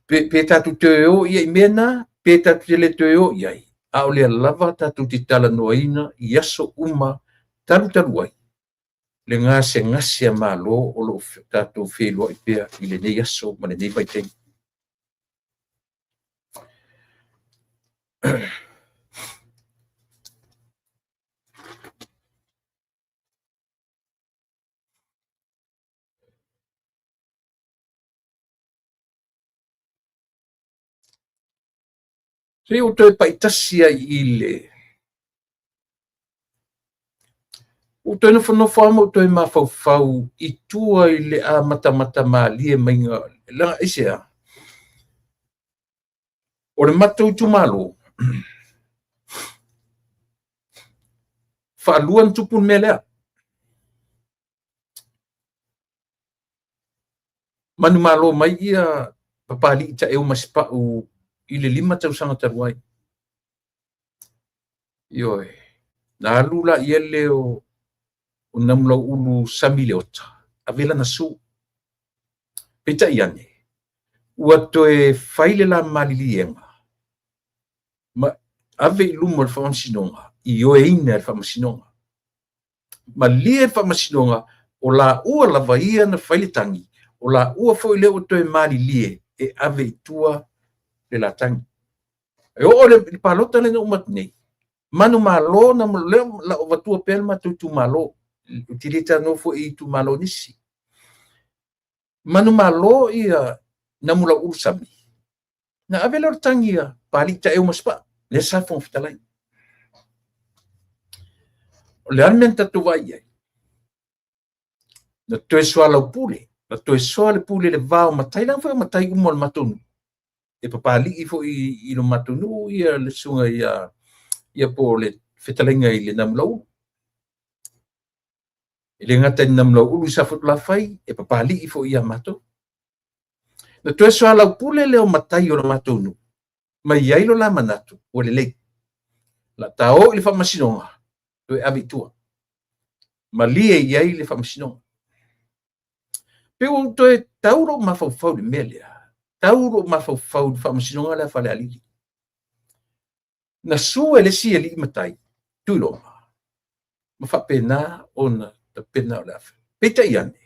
pe tatu te o ia mena pe tatu le te o ia a o le lava tatu ti tala noina iaso uma taru ai le ngase malo o lo tatu felo i pe ile ne iaso ma ne vai te se o te paitasia ile o te no famo te ma fau i tua ile a mata mali e mainga la isia o le matou tu malo fa luan tupu melea manu malo mai ia papali ta eu maspa u ile 5 tau sanga taruai yo na lula iele o namlo ulu samile ota avela na su peta iane ua toe faile la malilienga ma ave lumo le famasinonga i o ina le famasinonga ma lie famasinonga o la ua lavaia na faile tangi o la ua foi le o toe malilie e ave tua le la tangi e o le palota le no matnei manu malo na le la o vatua pelma tu malo utilita no fo i tu malo nisi manu malo ia na mula usami na ave le tangia palita e maspa le sa fon fitalai le almenta tu vai na toe soala pule na toe soala pule le vao matai la fa matai umol matunu e papali i fo i no matunu ia le sunga ia po le fetalenga i le namlau ile ngata namlau ulu sa fut la fai e papali i fo ia mato na toe soala pule le o matai o matunu ma ia ilo la manatu o le la tao ile fa masinonga toe abitua ma lie ia ile fa masinonga pe o toe tauro ma fau le melia tauro ma fau fa masinonga la fa le ali na su ele si ele matai tu lo ma fa pena ona ta pena la peta iane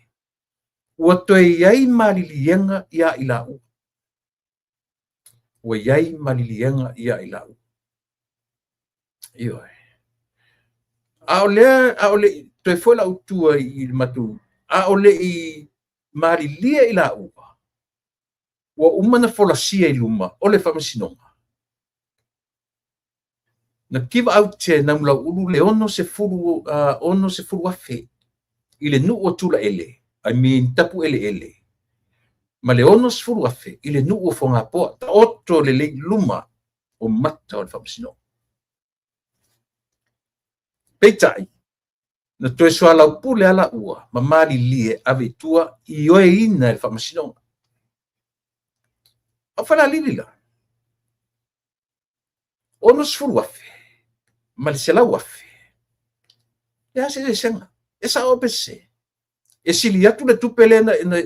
o toe iai malilienga ia ilau o iai malilienga ia ilau io aole toe foi la utua i matu aole i malilia ilau o umana folasia i luma ole fa masinonga na give out te namla ulu le ono se furu afe ile nu o tula ele I mean tapu ele ma le ono se furu afe ile nu o fonga po ta otro le luma o mata o famsino petai na toe soala pule ala ua ma mali lie ave tua i oe ina el famsino a fala lilila ono se furu afe ma le sela wafe ya se senga esa opese e sili atu le tupele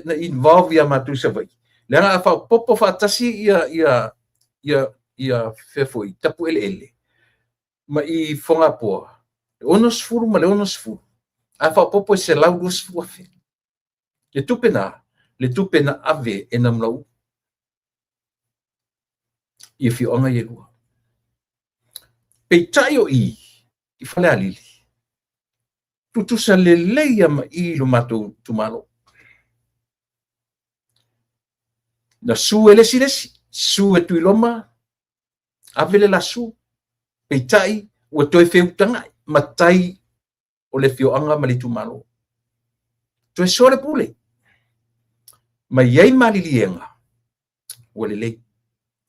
na involve ya matu se vai le nga fa popo fa tasi ia fefoi tapu ele ma i fonga po ono sfuru ma le ono sfuru a fa popo se lau do sfuru wafe le tupena ave enamlau ia fi onga ye lua peitaio i fale alili tutusa leleia ma i lo matou tumalo na su elesi su e tuiloma avele la su peitai ua toe feutanga matai o le fioanga ma le tumalo. Toe sore pule. Ma iai malilienga. Ua le lei.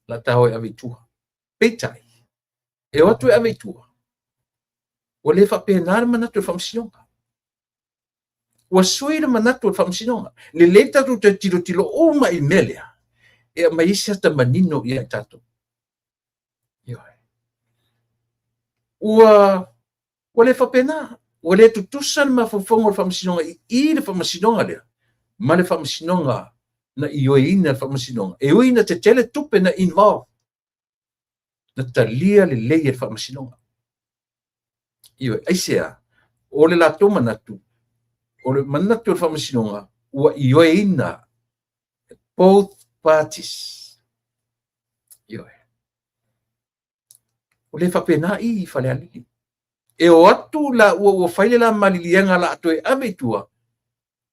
La tau e avitua. Peitai. E watu e avitua. Ua le whapenare manatu e whamsinonga. Ua sui le manatu e whamsinonga. Le lei tatu te tilo uma i melea. E ma isi hata manino i ai tatu. Ua le whapena. Ua le tutusan ma whafonga le whamsinonga i le whamsinonga lea. Ma le whamsinonga na i oe ina le whamsinonga. E oe ina te tele tupe na involve. Na talia le lei e whamsinonga. Ioi, aisea, o le lato manatu, o le manatu le whamsinonga, ua i oe ina both parties. Ioi. O le whapena i whale alili. E o atu la ua whaile la malilienga la atu e ametua,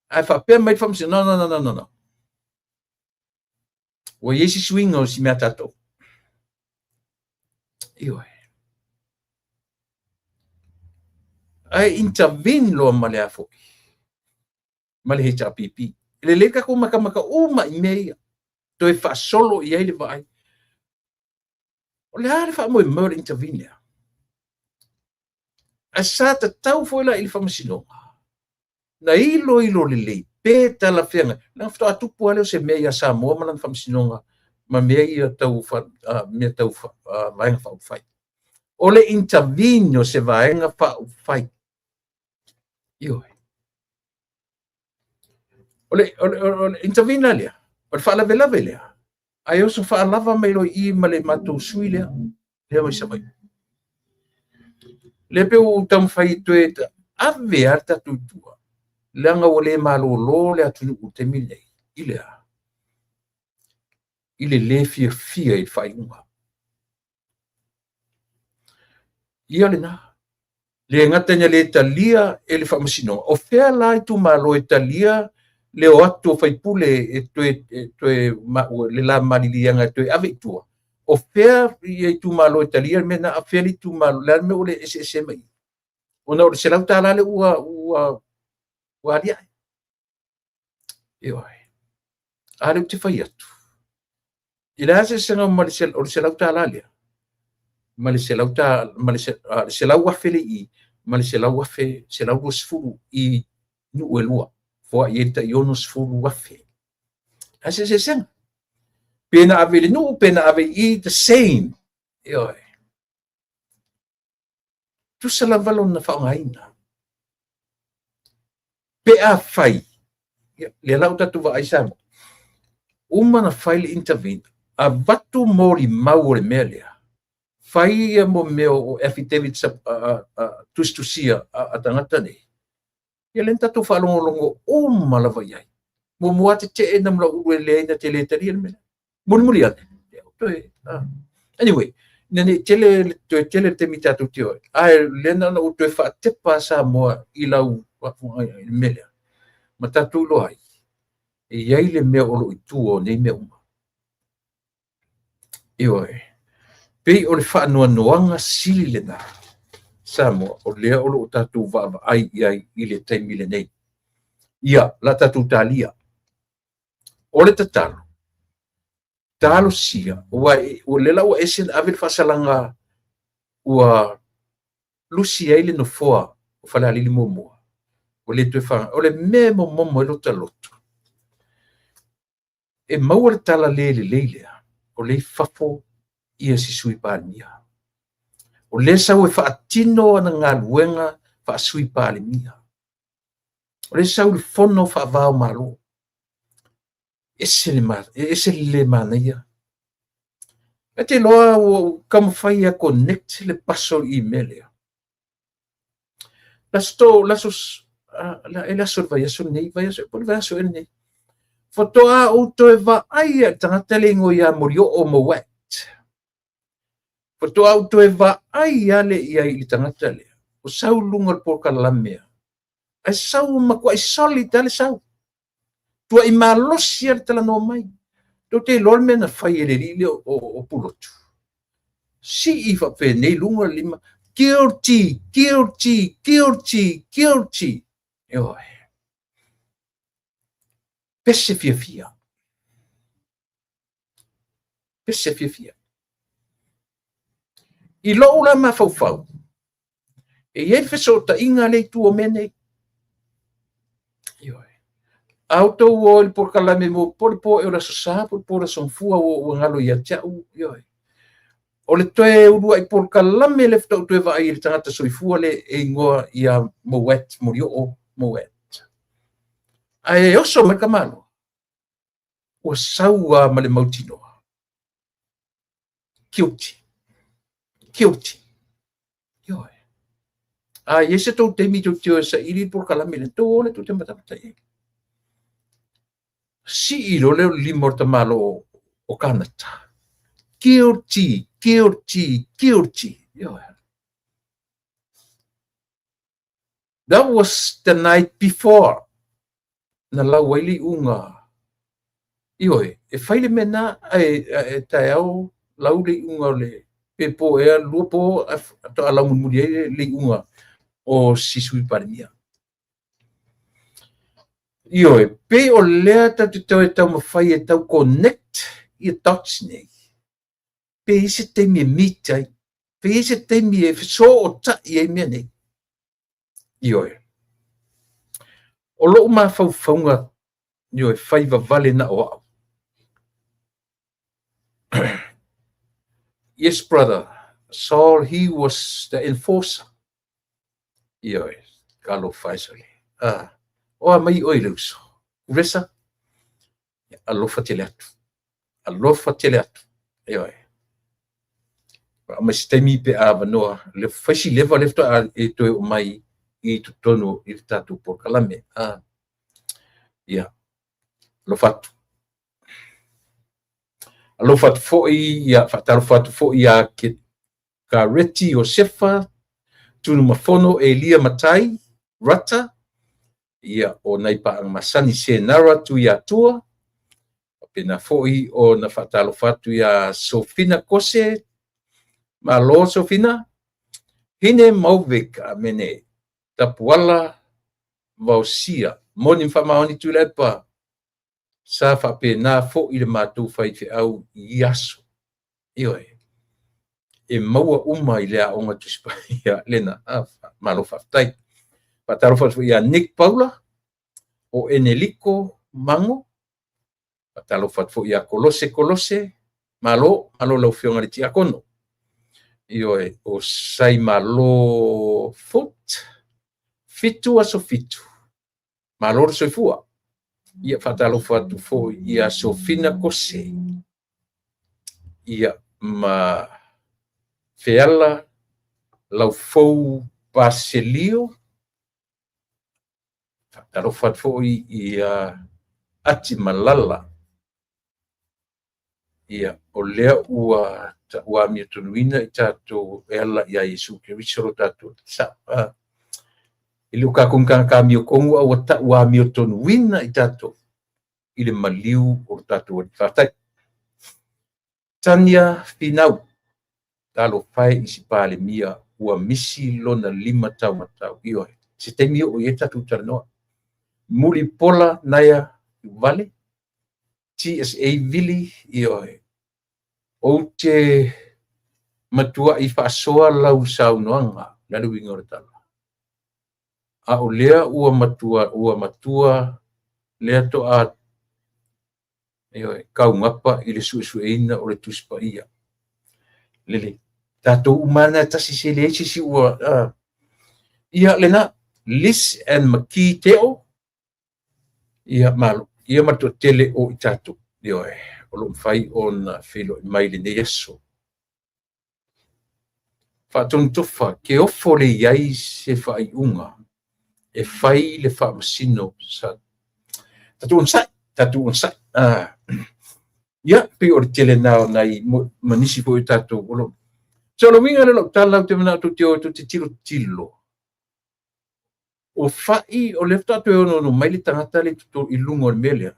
ai whapea mai whamsinonga, no. Ua iesi swinga o si mea tato. Ioi. Ai intervene lo male afo. Male he pipi. Le leka ko maka uma i mea. Toi fa solo i ele vai. O le hare fa mo intervene. A sa ta tau foi la il whamasinonga. Na ilo le lei. Peta la whianga. Nang whto atu puale o se mea sa moa manan whamasinonga. Ma mea ia tau mea tau vaenga whau whai. O le intervene o se vaenga whau whai. Ioi. O le intervene alia. O le whaalawelawe lea. Ai oso whaalava mai lo i ma le matou sui lea. Lea mai samai. Le pe o tam whai toe ta. Ave arta tuitua. Leanga o le malo le atu u te milei. Ilea. Ile le fia i whai unga. Ia le na. Le ngatanya le talia e le whamasinonga. O whea lai tu malo e talia le o atu fai pule e toe le la malilianga toe ave tua. O whea i tu malo e talia me na a whea li tu malo. Le me o le ese mai. O na o le selau tāla le ua aria. Ioi. Ale te whai atu. I la se senga o le selau tāla lea. Ma le selau wafe le i. Ma le selau wafe, selau wasfuru i nu e lua. Fua i ta iono sfuru wafe. Ase se senga. Pena ave le nu, pena ave i the same. Ioi. Tu sala valo na whaongaina. Pe a whai. Le lau tatu wa aisamo. Uma na whai le intervene. A vatu mori mau le mea lea. Whai e mo meo o affidavit tustusia a tangata nei. Ia lenta to whalongolongo o malawa iai. Mo muate te e namla ue leina te le tari mena. Muri ane. Anyway, nene tele te mitatu te oi. Ai lena na utoe wha te pasa moa i lau mele. Ma tatu lo ai. E iai le mea olo i tuo nei mea uma. Ioi. Pei o le whaanoanoanga sili le nā. Samoa, o lea olo o tatu vava ai iai i le taimile nei. Ia, la tatu talia. O le tatalo. Talo sia. O lela o esen ave le whasalanga ua lusi ai le no foa o whalali momoa. O le tue whanga. O le me momo e lota loto. E maua le tala le leilea. O le fafo ia si sui pālimia. O le sau e whaatino ana ngā luenga wha sui pālimia. O le sau le fono wha vau malo. Ese le mana ia. E te loa o kamawhai a connect le paso email. Lasos, e laso vai aso nei, vai aso e nei. Fotoa o toe va aia tangata le ngoia morio o mo wet. Pato auto e va ai ale ia i tangata le. O sau lunga por kalamea. Ai sau makua i soli tale sau. Tua i malosi al tala no mai. Do te lolme na fai ele rile o pulotu. Si i fa pe nei lunga lima. guilty, guilty, guilty, guilty. Oi. Pese fia. Pese fia. I lo la ma fau. E ia feso ta inga le tu o mene. Oi. Auto o por kalame mo por ora sa por son fua o ngalo ia chau. Oi. O le toe urua I por kalame le fta toe va I tangata soifua le e ngoa ia mowet morio mowet. Ai oso me kamano. O saua ma le mautino. Guilty. Oi. Ai ese tau te mi tio sa iri por kalame le to le te mata e. Si ilo le limorta malo o kanata. Guilty. That was the night before. Na la waili unga. Ioi, e faile mena e taeau laule unga le pepo e lupo to ala mumulie le unga o sisui parimia. Ioi, pe o lea tatu tau mawhai e tau connect I touch nei. Pe ise te mi mitai. Pe ise te mi e so o ta I e mea nei. Ioi. O loo maa faufaunga ioi, whaiva vale na o au. Yes, brother. Saul, he was the enforcer. Ioi, kalo faisole. Oa mai oi leuso. Resa? Alofa tele atu. Ioi. Ma stemi pe avanoa. Le faisi leva lefta e toe o mai I tutono I tatu por kalame. Ia. Lofatu. Alofatu foi ia fatalofatu foi ia ke Kareti o Sefa tunu mafono Elia Matai Rata ia o naipa ang masani senara tu ia tua pena foi o na fatalofatu ia Sofina Kose malo Sofina hine mauvik amene tapuala vausia moni famaoni tu lepa sa fa pena fo I le matu fai te au iaso. Ioi. E maua uma I lea onga tuspa ia lena malo faftai. Pataro fatu ia Nick Paula o Enelico Mango. Pataro fatu ia Kolose malo lau fionga le tia kono. Ioi o sai malo fitu aso fitu. Malo soifua. Ia fatalo fatu fo ia Sofina Kose ia ma feala lau fou Baselio fatalo fatu fo ia ati malala ia o lea ua mi tunuina I tato ela ia Yesu Kristo tato sa Ilu ka kung ka mi kongu au ta ua mi tunuina I tato ile maliu o tato fatai Tania Finau talo fai isi pale mia ua misi lona 5 tau ioi se te mio o eta tu tarnoa muli pola naya vale TSA vili ioi o te matua I fasoa lau saunoanga lalu ingor tala a o lea ua matua lea to a ioi kau ngapa I le suesueina o le tuspa ia lele tato umana tasi sele si ua ia lena Liz and Maki Teo ia malo ia matua tele o tato ioi o lo fai on filo mai le Yesu fatun tufa ke ofo le iai se fai unga e fai le fa masino sa tatu unsa ia pe o tele na nai manisi fo tato o so lo minga lo tala te mana tu te tilo o fai o lefta to no mai le tangata le tu I lungo o mele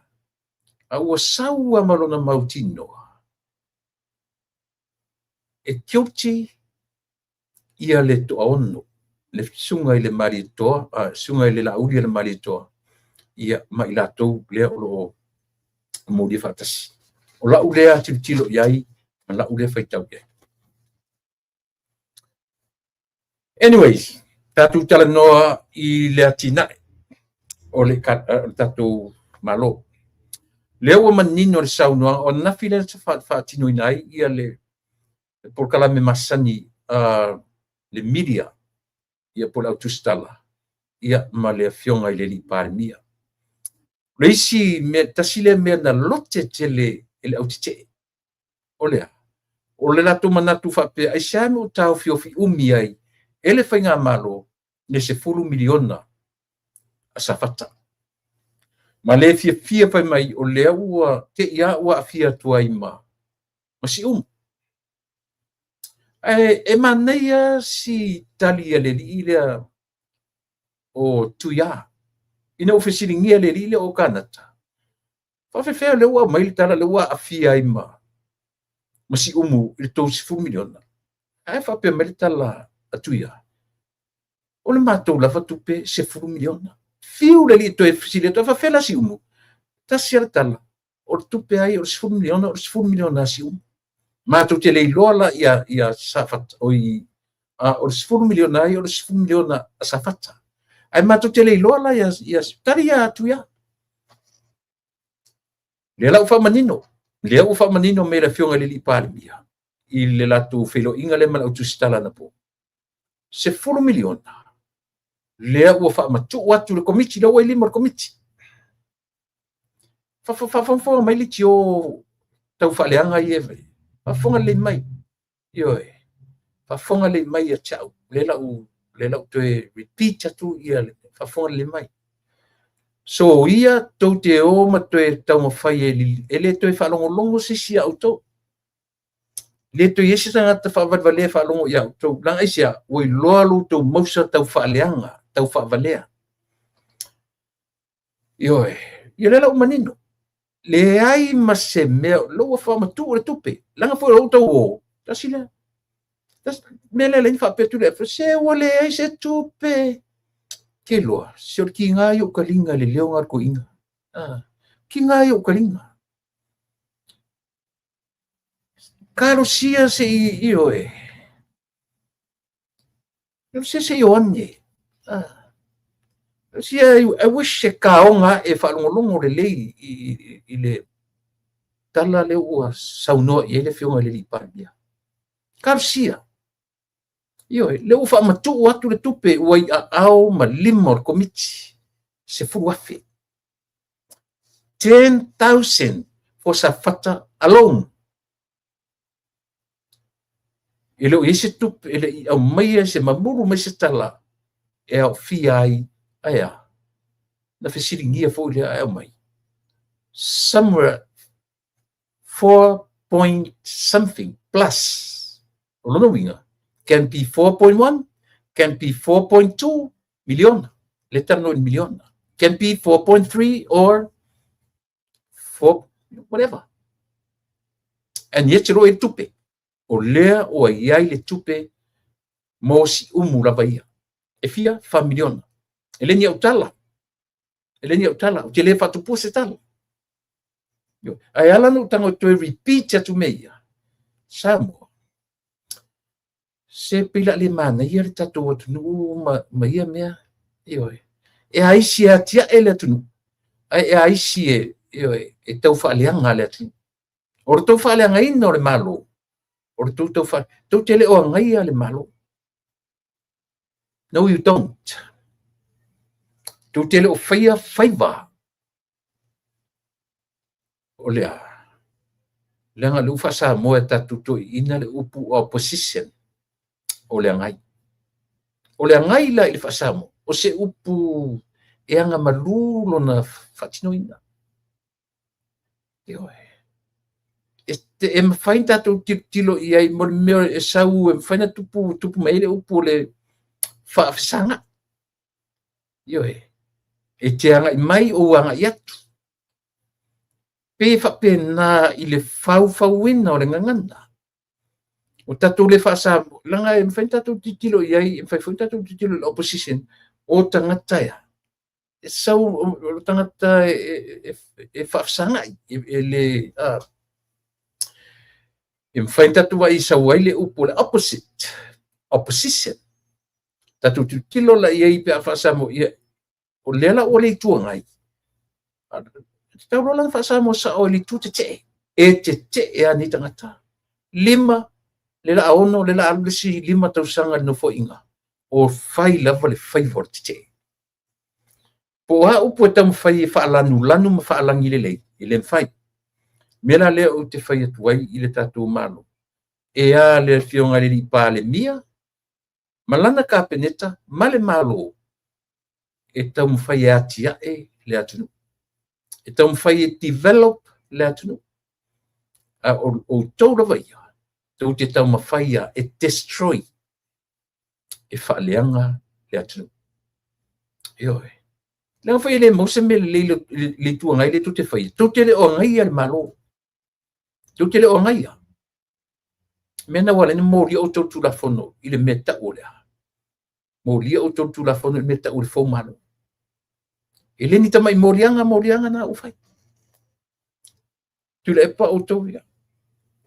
a o saua malona mautino e kioti ia le to'aono le sunga i le maritoa sunga i le lauli i le maritoa ia ma i latou lea o loo moli faatasi o la'u lea tilitilo iai ma la'u lea faitau iai. Anyways, tatou talanoa i le atina'i o le tatou malo. Lea ua manino le saunoaga o nafi le faatinoina ai ia le polokalame masani le media ia po le autostala ia ma le afioga i le lipalemia. Le isi tasi lea mea na lote tele e le autite'e o lea o le latou manatu faapea ai sa me o taofiofi umi ai e le faigā malo le 10 miliona a safata. Ma le fia fai mai o lea ua te ia ua afia atu ai ma si umu. E manaia si tali le li'i lea o tuia ina ufesiligia le li'i lea o kanata. Faafefea le ua mai le tala le ua afia ai ma si umu i le tou 10 miliona. Ae faapea mai le tala atuia. O le matou lava tupe 10 miliona. Fiu le li'i toe fesili toe faafea la si umu. Tasi ala tala. O le tupe ai o le 10 miliona o le 10 miliona si umu. Matou te leiloa la ia safata o le 10 miliona ai o le 10 miliona a safata. Ai matou te leiloa la ia tari ia atu ia. Lea lau faamanino. Lea ua faamanino me le afioga le lipalemia i le latou feiloiga le ma le autostala na po. 10 miliona. Lea ua faamatuu atu le komiti le ua i lima le komiti. Faafoga mai le tio tau faaleaga i e faafoga lei mai ioe faafoga lei mai a ta'u le lau toe repeat atu ia le faafoga lei mai. So ia tou te o ma toe taumafai e le toe faalogologo sisi a outou. Le toe ese tagata faavalevalea faalogo ia outou laga isia ua iloa loutou mausa tau faaleaga tau faavalea ioe ia le lau manino le ai ma se mea loua faamatuu o le tupe laga foi outou o tasi lea mea le laini faapetu le se ua le ai se tupe ke loa se o le kiga i o kaliga le leo galukoiga kiga i o kaliga kalosia se'i ioe se ioane sia I wish se kaonga e faalogologo lelei i le tala le ua saunoa i le fioga i le lipalemia kalosia ioe le ua faamatuu atu le tupe ua i a'ao ma 5 o le komiti 10 afe 10,000 for safata alone. E leo ese tupe ele au mai se mamuru mai se tala e au fia ai aia na fesiringia fo le ai mai somewhere 4 point something plus o lona winga can be 4.1 can be 4.2 million le tano million can be 4.3 or 4 whatever and yet ro e tupe o lea o ai le tupe mo si umu la baia e fia familiona ele ni utala o te le fatu pose tala yo ai ala no tango to repeat atu meia samo se pila le mana ia le tatu o tunu ma ia mea yo e ai si atia ele tunu ai si e tau fa leanga le atu o tau fa leanga ino le malo o tau fa tau tele o ngai ale malo. No, you don't. Tu tele o faia faiva. O lea. Leanga le ufa sa moe tatu to ina le upu opposition. O lea ngai. O lea ngai la ili fasamo. O se upu e anga malulo na fatino ina. Ioe. E mawhain tatu tilo i ai mo meo e sau e mawhaina tupu maile upu le faafesanga. Ioe. E te anga i mai o anga i atu. Pe whapena i le fauwina o le ngangana. o tatou le whaasa langa e mwhain tatou titilo iai e mwhai tatou titilo le opposition o tangata ia e sau o tangata e whaafsanga e le e mwhain tatou wa i sau ai le upo le opposition tatou titilo la iai pe a whaasa mo ia o lela o le itua ngai tau rola whaasa mo sa o le tu te e ani tangata lima le la ono le la alisi lima tausanga no fo inga o fai lava le favor te po a upo tam fai fa lanu ma fa langi le fai mena le o te fai atuai i le tatu malo e a le fionga le pa le mia malana ka peneta male malo e tam fai atia le atunu e tam fai develop le atunu o toda vai tau te tau mawhaia e destroy e whaaleanga le atunu. Ioi. Lenga whai le mausa me le tua ngai le tu te whai. Tau te le o ngai al malo. Tau te le o ngai a. Mena wale ni mōria o tau tu la fono i le meta o lea. Mōria o tau tu la fono i le meta o le fau malo. E le ni tamai mōrianga na ufai. Tu le epa o tau ia.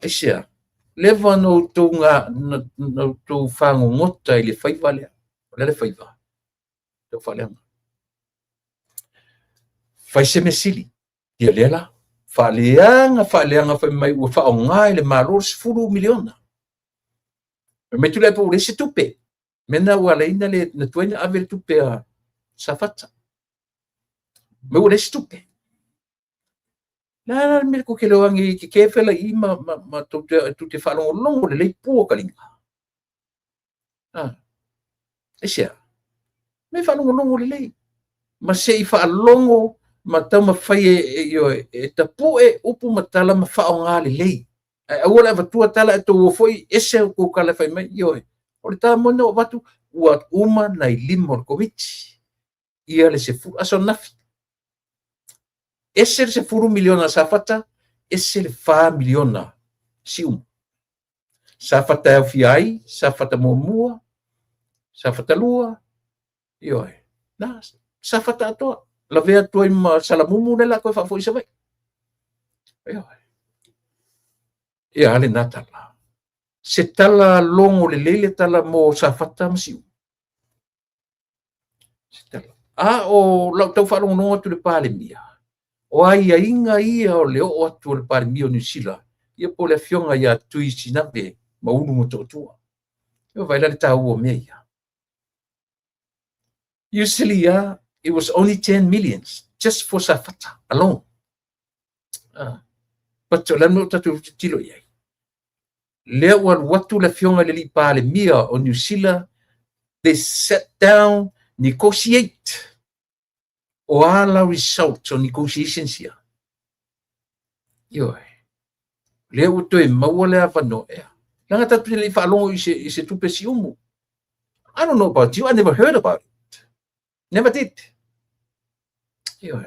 E sea. Leva no tau ngā, no tau whango ngota i le whaiva lea. Le whaiva. Tau whaleanga. Whai se me sili. Ia lea la. Whaleanga whai mai ua whao ngā i le maror 10 miliona. Me tu le po le se tupe. Mena ua leina le na tuaina ave le tupe a safata. Me ua le se tupe. La me ko ke loangi ke fela I ma tu te falo longo le pu kalinga. Isia. Me falo longo le. Ma se fa longo ma tama fai e tapu e upu matala ma fa nga le. A ola va tu tala to foi ese ko kala fai mai yo. O le ta mona o batu ua uma na limor kovich. Ia le se fu aso nafi. Ese se furu miliona safata, ese le fa miliona sium. Safata e fiai, safata momua, safata lua, ioi. Na, safata atoa. La vea tua ima salamumu le la koe fa foi sa vai. Ioi. Ia ale natala. Se tala longo le lele tala mo safata masiu. Se tala. O lau tau fa longo nonga tu le pale mia. O ai inga ia o leo o atu le pare mio New Zealand. Ia po le fionga ia tui sinape ma unu mo totua. Ia vai le tau o mea. Usually, it was only 10 millions just for Safata alone. But la no tatu tilo ia. Leo watu le fionga le li pale mia o New Zealand, they sat down, negotiate. O ala results o negotiations ia. Ioi. Leo to e maua le avano ea. Langa tatu le whalongo I se tupe si umu. I don't know about you. I never heard about it. Never did. Ioi.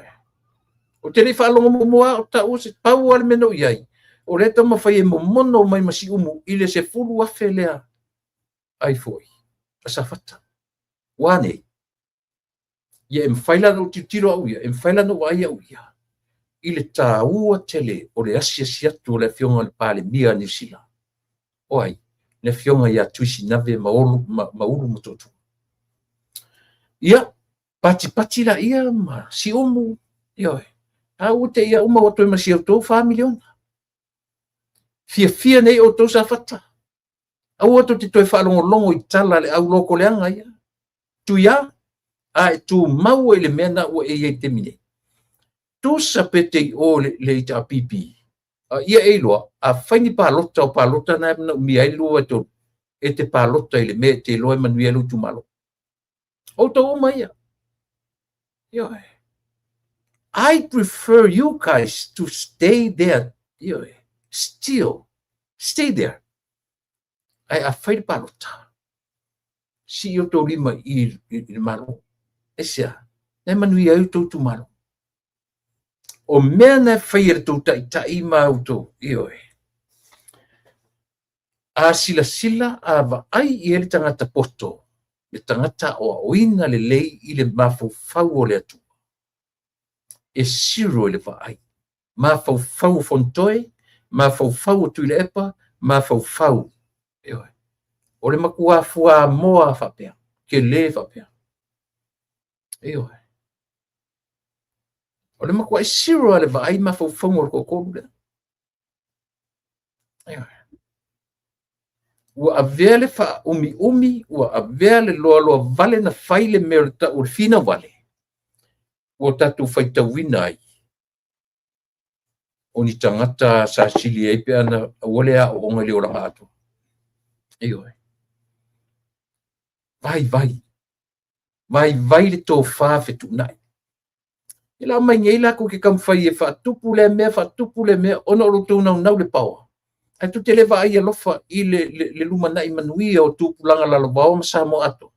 O te le whalongo mua o ta o se pau ale meno iai. O le tama whai e momono mai masi umu I le se fulu afe lea. Ai foi. Asafata. Wane. Ia e mwhaila no titiro au ia, e mwhaila no ai au ia. I le tā ua tele o le asia siatu o le fionga le pale mia New Zealand. O ai, le fionga ia tuisi nave maulu mototu. Ia, pati la ia ma si umu, ioi. Au te ia uma o toi ma si au tō 5 miliona. Fia nei o tō sa fata. Au ato te toi whalongo I tala le au loko leanga ia. Tu ia, ai tu mau ele mena o e te mine. Tu sapete o le ita pipi. Ia e loa, a whaini pālota na mi ai lua to e te pālota ele me te loa manuelu tu malo. O to o mai ia. Ioi. I prefer you guys to stay there. Ioi. Still. Stay there. Ai a whaini pālota. Si o to lima I malo. Esa, ne manui au tau tu maro. O mea na whaia tau tai mau tau, ioi. a sila a vaai I ele tangata poto. Le tangata o oina le lei I le mafaufau o le atua. E siro le vaai. Mafaufau fontoe, mafaufau o tuile epa, mafaufau. Eoe. O le makua fua moa whapea. Ke le whapea. Eoe. O le makua siro le vaai mafaufau o le kokoru le. Eoe. Ua avea le wha umi, ua avea le loa vale na whaile mea le ta fina wale. Ua tatu whaitawina ai. O ni tangata sa sili ai pe ana ole a o onga le ora atu. Eoe. Vai le tō whawhetu nai. Ila mai ngei la ko ke kam whai e whatupu le mea, ona o tō nau le paua. Ai tu te lewa ai alofa I le luma nai manuia o tūpulanga lalo wao masa mo ato.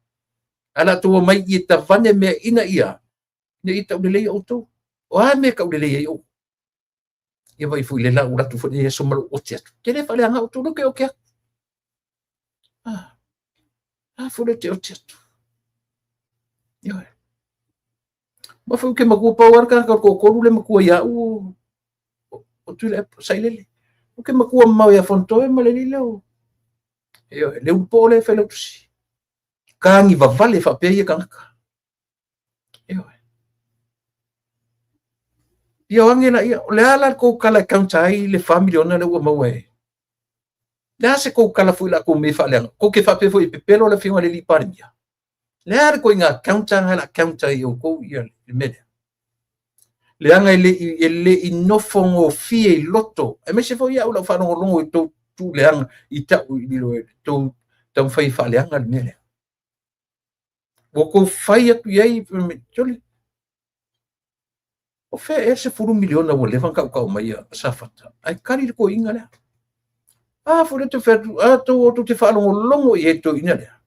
Ala tō mai I ta vane mea ina ia. Ne I tau lelei o tō. O a mea kau lelei o. Ia vai fui le la uratu fo ne so malu o te atu. Te le whale anga o tō loke o kia. Fule te o te atu. Ia. Ma fui ke makua pauarka ka koru le makua ia o tuile sailele. O ke makua mau ia fontoe ma le leo. Ia le upo le fele tusi. Kangi vavale whapea ia kangaka. Ia. Ia wangena ia le ala ko kala kaunta ai le family ona le ua mau e. Le ase ko kala fui la ko me whaleanga. Ko ke whapea fui pepelo le whiunga le li parimia. Le ara ko inga kaunta ngala kaunta I o ko ia le mele. Le anga ele I nofongo fie I loto. E me se fo ia ula whanongo longo I tō tu le anga I tau I lilo e tō tau whai whaleanga le mele. O ko whai atu iai me joli. O whea e se furu miliona o levan kau mai a safata. Ai kari ko inga lea. Fure te whetu, tō o tu te whanongo longo I e tō ina lea.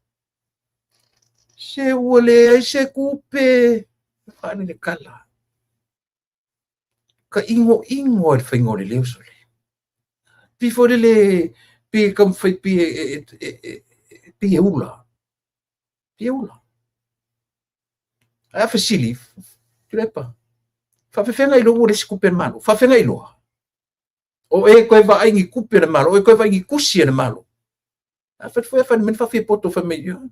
Se ule ai se kupe. Whani le kala. Ka ingo e whaingo le leo sole. Pi fore le, pi kam whai pi e ula. Pi e ula. A whasili, turepa. Whawhenga I loa le se kupe na malo. Whawhenga I loa. O e koe wa aingi kupe na malo. O e koe wa aingi kusia na malo. A whawhenga men whawhenga poto whawhenga.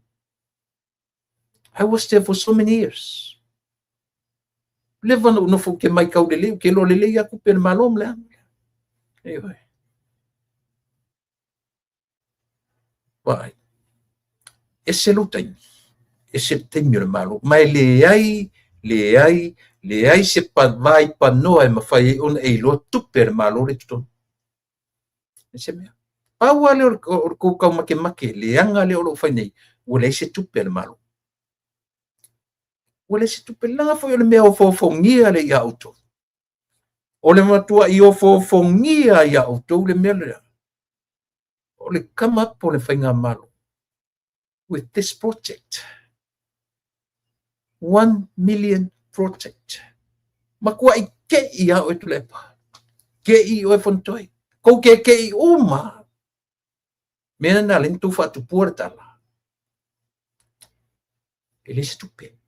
I was there for so many years. Levan no fo ke mai kau lele ke lo lele ya kupe malo mla. Ewe. Vai. Ese lo tai. Ese temio le malo. Mai le ai se pa vai pa no e mafai on e lo tupe malo le tuton. Ese mea. Paua le ko kau make le anga le o fai nei. O le se tupe malo. Wale se tupelanga fo le mea o fofongia le ia auto. O le matua I o fofongia ia auto le mea le. O le come up o le whainga malo. With this project. 1 million project. Makua I ke ia o e tulepa. Ke I o e fontoi. Kou ke I uma. Mena na lento fatu puertala. Ele se tupe.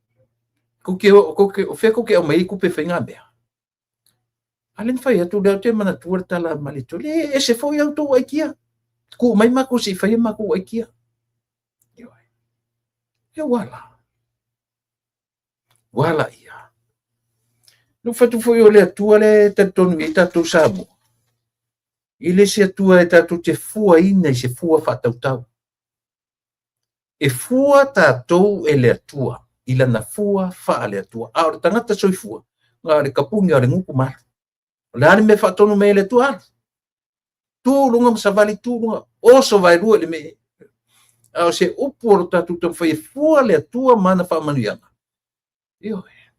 Ko ke o fe ko ke o mai kupe whainga mea. Alen whai atu leo te mana tuartala malito. Le e se foi au tō aikia. Ko mai mako si whai mako aikia. Ia wala. Wala ia. No whatu foi o le atua le tatonu I tatou Samoa. I le se atua e tatou te fua ina I se fua whatautau. E fua tatou e le atua. I lana fua wha le atua. A ora tangata soi fua. Ngā re kapungi a re nguku maru. Le ani me whatonu me le atua. Tūrunga masavali tūrunga. Oso vai rua le me. A o se upu oro tatu te whai fua le atua mana wha manuianga. Io e.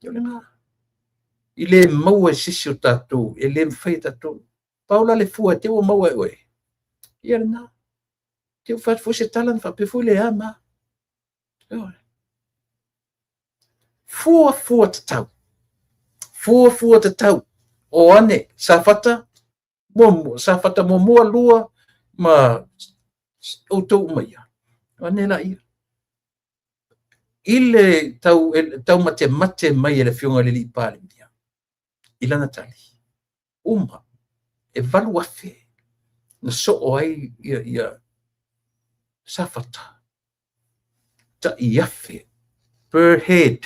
Io le ngā. I le maua sisi o tatu. E le mwhai tatu. Paula le fua te o maua e oe. Ia le ngā. Te o what fo se talan wha pe fo le ama. Fua te tau. O ane, sa fata mo mua lua, ma o tau mai anela ia ile tau mate mai ele fionga le li pale dia ilana tali uma e valu afe na so ai ia safata ta iafe per head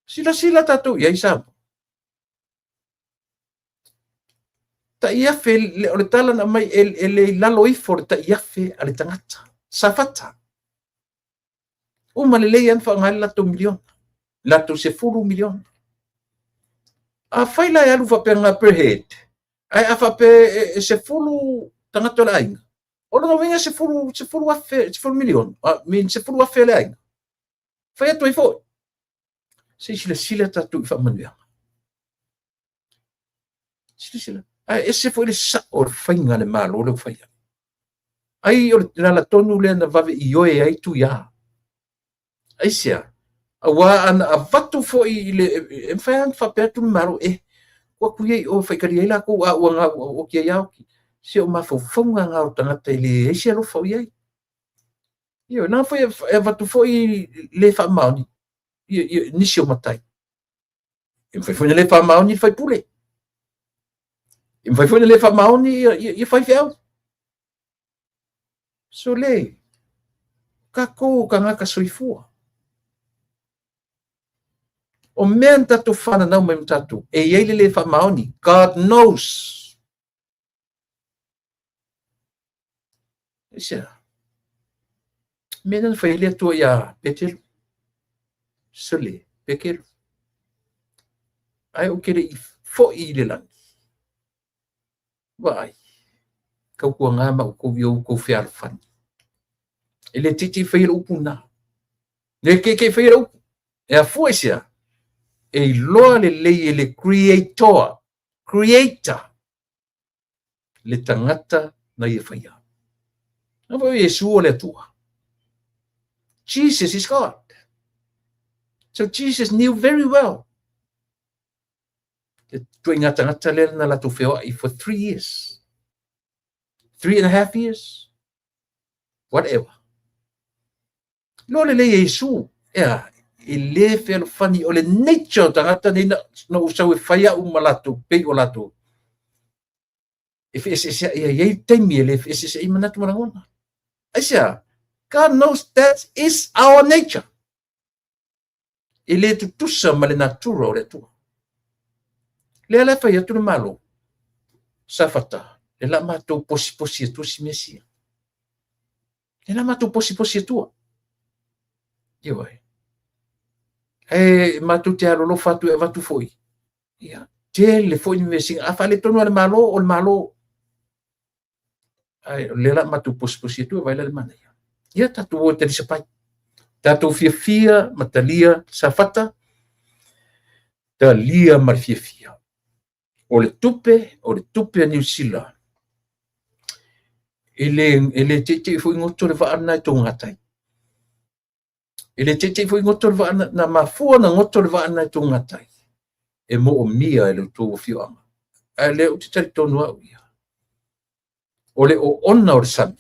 sila tatu ia isa ta iafe le o le tala na mai ele lalo ifo ta iafe ale tangata safata uma le leian fa ngal la 2 milion la tu se fulu milion a faila ya lu fa penga per head ai a fa pe se fulu tangata la inga o no venga se fulu afe se fulu milion min se fulu afe la inga fa ya to ifo se sila tatu fa manuia sila ese foi le sa o fainga le malo le fai ai o la tonu le na vave i oe ai tu ya ai sia awa an avatu foi le en fan fa perto malo wa ku ye o fai kari la ko o ki ya se o ma fo fonga nga o tanga tele ese lo foi ai io na foi avatu foi le fa mauni ni si o matai en foi le fa mauni fai pule e vai foi le fa mauni e fai fiau so le ka ko ka nga ka soifua o menta to fana na me tatu e ele le fa mauni God knows sia mena fai le to ya petel so le pekel ai o kere fo i le lang vai kau kua ngā ma ko vio ko fiar fan ele titi fai lo puna le ke fai lo e a fuesia e loa le creator le tangata na ia fai na vai Yesu o le tua Jesus is God so Jesus knew very well tu ngata le na la tu feo for 3 years 3.5 years whatever lo le Yesu ele fel fani o le nature tangata ni na usau e faya malatu pe o latu if is ye temi ele if is e manatu marangona asia God knows that is our nature ele tu tusa male natura o le tu le ala faya tu malo safata le la mato posi tu si mesia le la mato posi tu yo matu te alo lo fatu e vatu foi ia le foi investing a fale tonu al malo o malo ai le la matu posi tu vai le mana ia tatu o te sepai tatu fia matalia safata talia mar fia o le tupe a New Zealand ele tete foi ngoto le va ana to ngatai ele tete foi ngoto le va na mafua na ngoto le va ana to ngatai e mo o mia ele to fio ele o te tonu au ia ole o ona o sami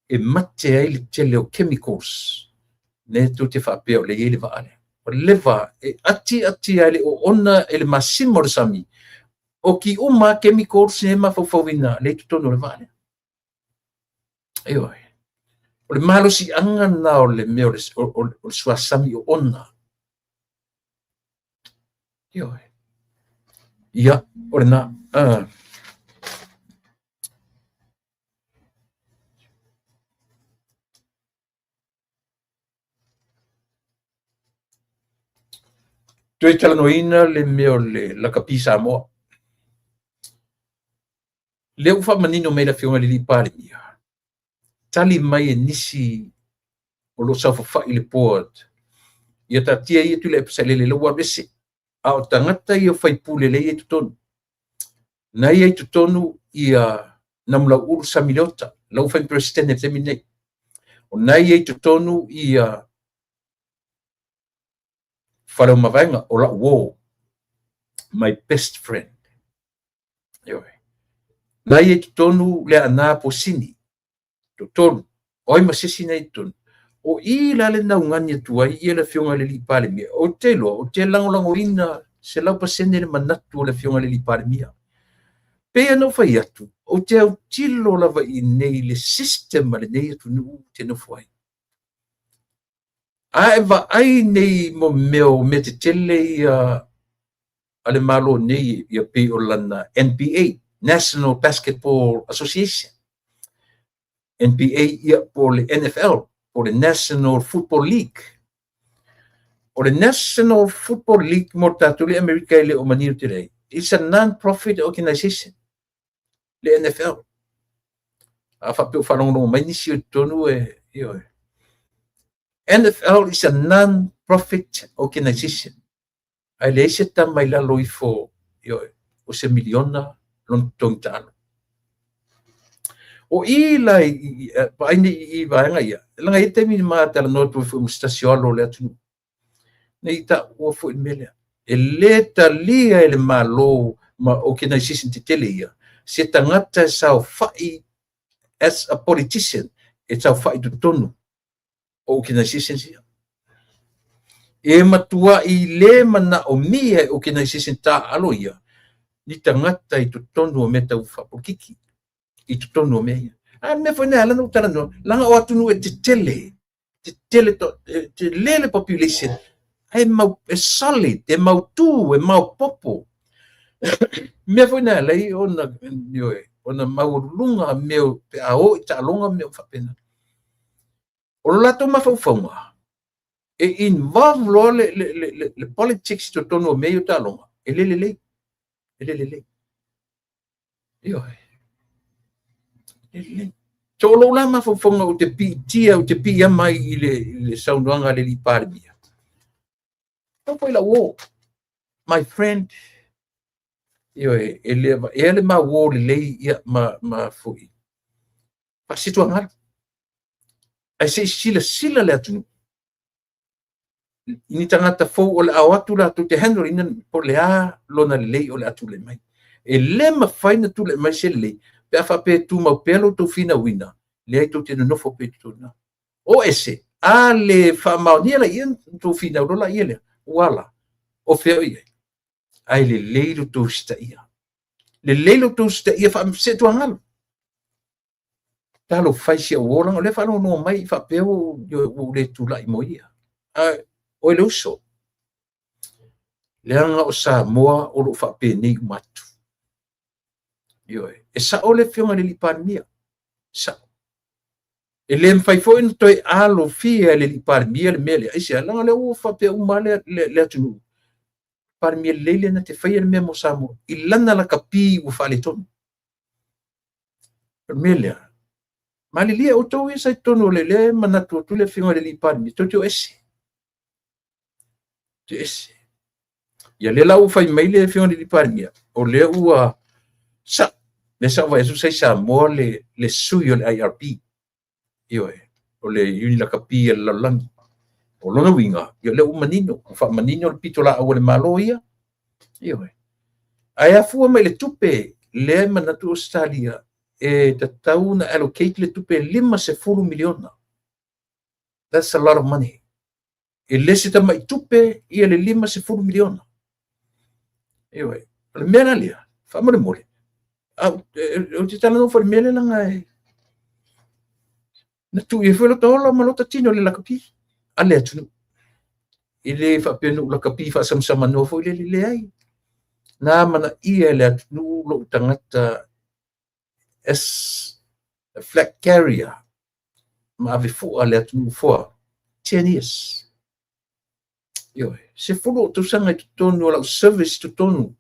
e mate ai le tele o chemicals ne tu te fa pe o le ele va ale o leva e ati ale o ona ele masimo sami o ki uma chemicals ne mafofowina le tonu le va ale Eoi. O le malo si anga na o le meo o suasami o ona. Eoi. Ia, o le na. Tui talanoina le meo le lakapisa moa. Le ufa manino me la fionga li pari ia. Tali mai e nisi o lo safa i le port. Ia tatia ia tu le epesale le loa bese. A o tangata ia fai pule le ia tutonu. Na ia tutonu ia namla uru samilota. Lau fai presidente te minei. O na ia tutonu ia whare mawainga o la wo. My best friend. Ioi. lai e tonu le ana posini tonu oi masisi nei tonu o I la le naungani atu ai ia le fionga le lipale mia o te lango ina se lau pasene le manatu le fionga le lipale mia pe no fai atu o te au tilo lava I nei le system le nei atu nu te no foi a eva ai nei mo meo me te tele ia ale malo nei ia pe o lana NBA National Basketball Association NBA ia po le NFL o le National Football League o le National Football League mo tatu le America le o maniu te rei it's a non-profit organization le NFL a fa pe whanongo mai nisi o tonu NFL is a non-profit organization ai le se ta mai la loi fo o se miliona lon tong talo o I lai pa I vaenga ia langa I te mi ma tala no tu fu stasiolo le atu nei ta o fu mele e le talia le malo ma organization te tele ia se tangata sa fai as a politician it's a fai tu tonu organization ia e matua I le mana o mia organization ta alo ia ni tangata I tu tonu o meta u fa pokiki I tu tonu o mea a me foi nela no tala no langa o atu no te tele to te lele population ai mau e solid e mau tu e mau popo me foi nela I ona mau lunga meu pe a o ta longa meu fa pena o lato ma fa fonga e involve lo le politics to tonu o meu ta longa e lele Tolo la ma fonga o te tia o te pia mai I le saunanga le lipare mia. Não foi lá o my friend ele ma wo le ia ma foi. Pa situ ngal. Ai se sila le atu. Ini tangata fo o le awatu la tu te handle ina po le a lona le o le atu le mai. E le ma fai na tu le mai se le pe a fa pe tu ma pelo tu fina wina le ai tu te no fo pe tu na o ese a le fa ma ni la ien tu fina ro la ile wala o fe ai le leilo tu sta ia fa se tu ngal talo fai se o la le fa no mai fa pe o le tu la mo ia o le uso le anga o sa moa o lo fa pe nei matu e sa o le fionga le lipania sa e le fai foi no toi alo fia le lipania le mele ai se langa le o fa pe o male le atu par mi le na te fai le memo samo ilana la kapi o fa le ton mele mali lia o to isa tono le manatu tu le fionga le lipania to ese ia le lau fai mai le fionga le lipania o le ua sa le sa vai su sai sa mo le sui o le IRP o le uni la kapia la lang o lona winga le manino fa manino le pitola o le malo ia ai afu mai le tupe le manatu Australia e tatau na allocate le tupe 5 miliona that's a lot of money e le se mai tupe ia le 5 miliona le mena lia fa mo le mole o te tala no fa mele la ngai na tu e felo tola malota tino le la kapi ale atu ile fa penu la kapi fa sama no fo le ai na mana ia le atu lo tangata as a flag carrier ma ave fo ale atu fo 10 years se folo tu sanga tu tonu la service tu tonu